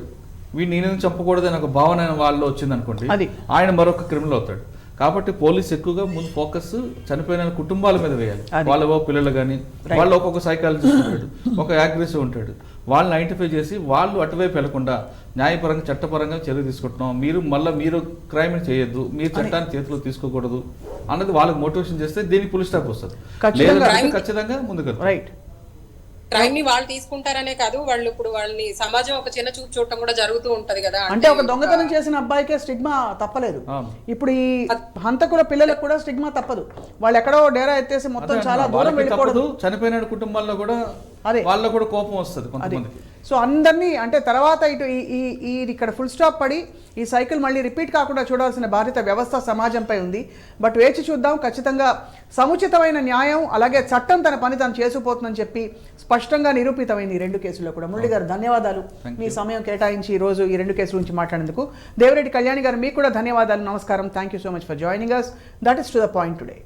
వీడు నేను చంపకూడదని ఒక భావన వాళ్ళు వచ్చింది అనుకోండి, ఆయన మరొక క్రిమినల్ అవుతాడు. కాబట్టి పోలీసు ఎక్కువగా ముందు ఫోకస్ చనిపోయిన కుటుంబాల మీద వేయాలి. వాళ్ళ పిల్లలు కానీ వాళ్ళు ఒక్కొక్క సైకాలజిస్ట్ ఉంటాడు, ఒక అగ్రెసివ్ ఉంటాడు, వాళ్ళని ఐడెంటిఫై చేసి వాళ్ళు అటువైపు వెళ్లకుండా న్యాయపరంగా చట్టపరంగా చర్య తీసుకుంటున్నాం, మీరు క్రైమ్ చేయొద్దు, మీరు చట్టాన్ని చేతిలో తీసుకోకూడదు అన్నది వాళ్ళకి మోటివేషన్ చేస్తే దీనికి పులి స్టాప్ వస్తుంది. ఖచ్చితంగా ముందుకు రైట్. క్రైమ్ ని వాళ్ళు తీసుకుంటారనే కాదు, వాళ్ళు ఇప్పుడు వాళ్ళని సమాజం ఒక చిన్న చూపు చూడటం కూడా జరుగుతూ ఉంటది కదా. అంటే ఒక దొంగతనం చేసిన అబ్బాయికే స్టిగ్మా తప్పలేదు, ఇప్పుడు ఈ హంతకుల పిల్లలకు కూడా స్టిగ్మా తప్పదు. వాళ్ళు ఎక్కడో డేరా ఎత్తేసి మొత్తం చాలా దూరం వెళ్ళకూడదు. చనిపోయిన కుటుంబాల్లో కూడా వాళ్ళకు కూడా కోపం వస్తుంది కొంతమందికి. సో అందరినీ అంటే తర్వాత ఇటు ఈ ఇక్కడ ఫుల్ స్టాప్ పడి ఈ సైకిల్ మళ్ళీ రిపీట్ కాకుండా చూడాల్సిన బాధ్యత వ్యవస్థ సమాజంపై ఉంది. బట్ వేచి చూద్దాం. ఖచ్చితంగా సముచితమైన న్యాయం అలాగే చట్టం తన పని తాను చేసుకుపోతుందని చెప్పి స్పష్టంగా నిరూపితమైంది ఈ 2 కేసుల్లో కూడా. మురళి గారు ధన్యవాదాలు మీ సమయం కేటాయించి ఈ రోజు ఈ 2 కేసుల గురించి మాట్లాడేందుకు. దేవిరెడ్డి కళ్యాణి గారు మీకు కూడా ధన్యవాదాలు, నమస్కారం. Thank you so much for joining us. That is to the point today.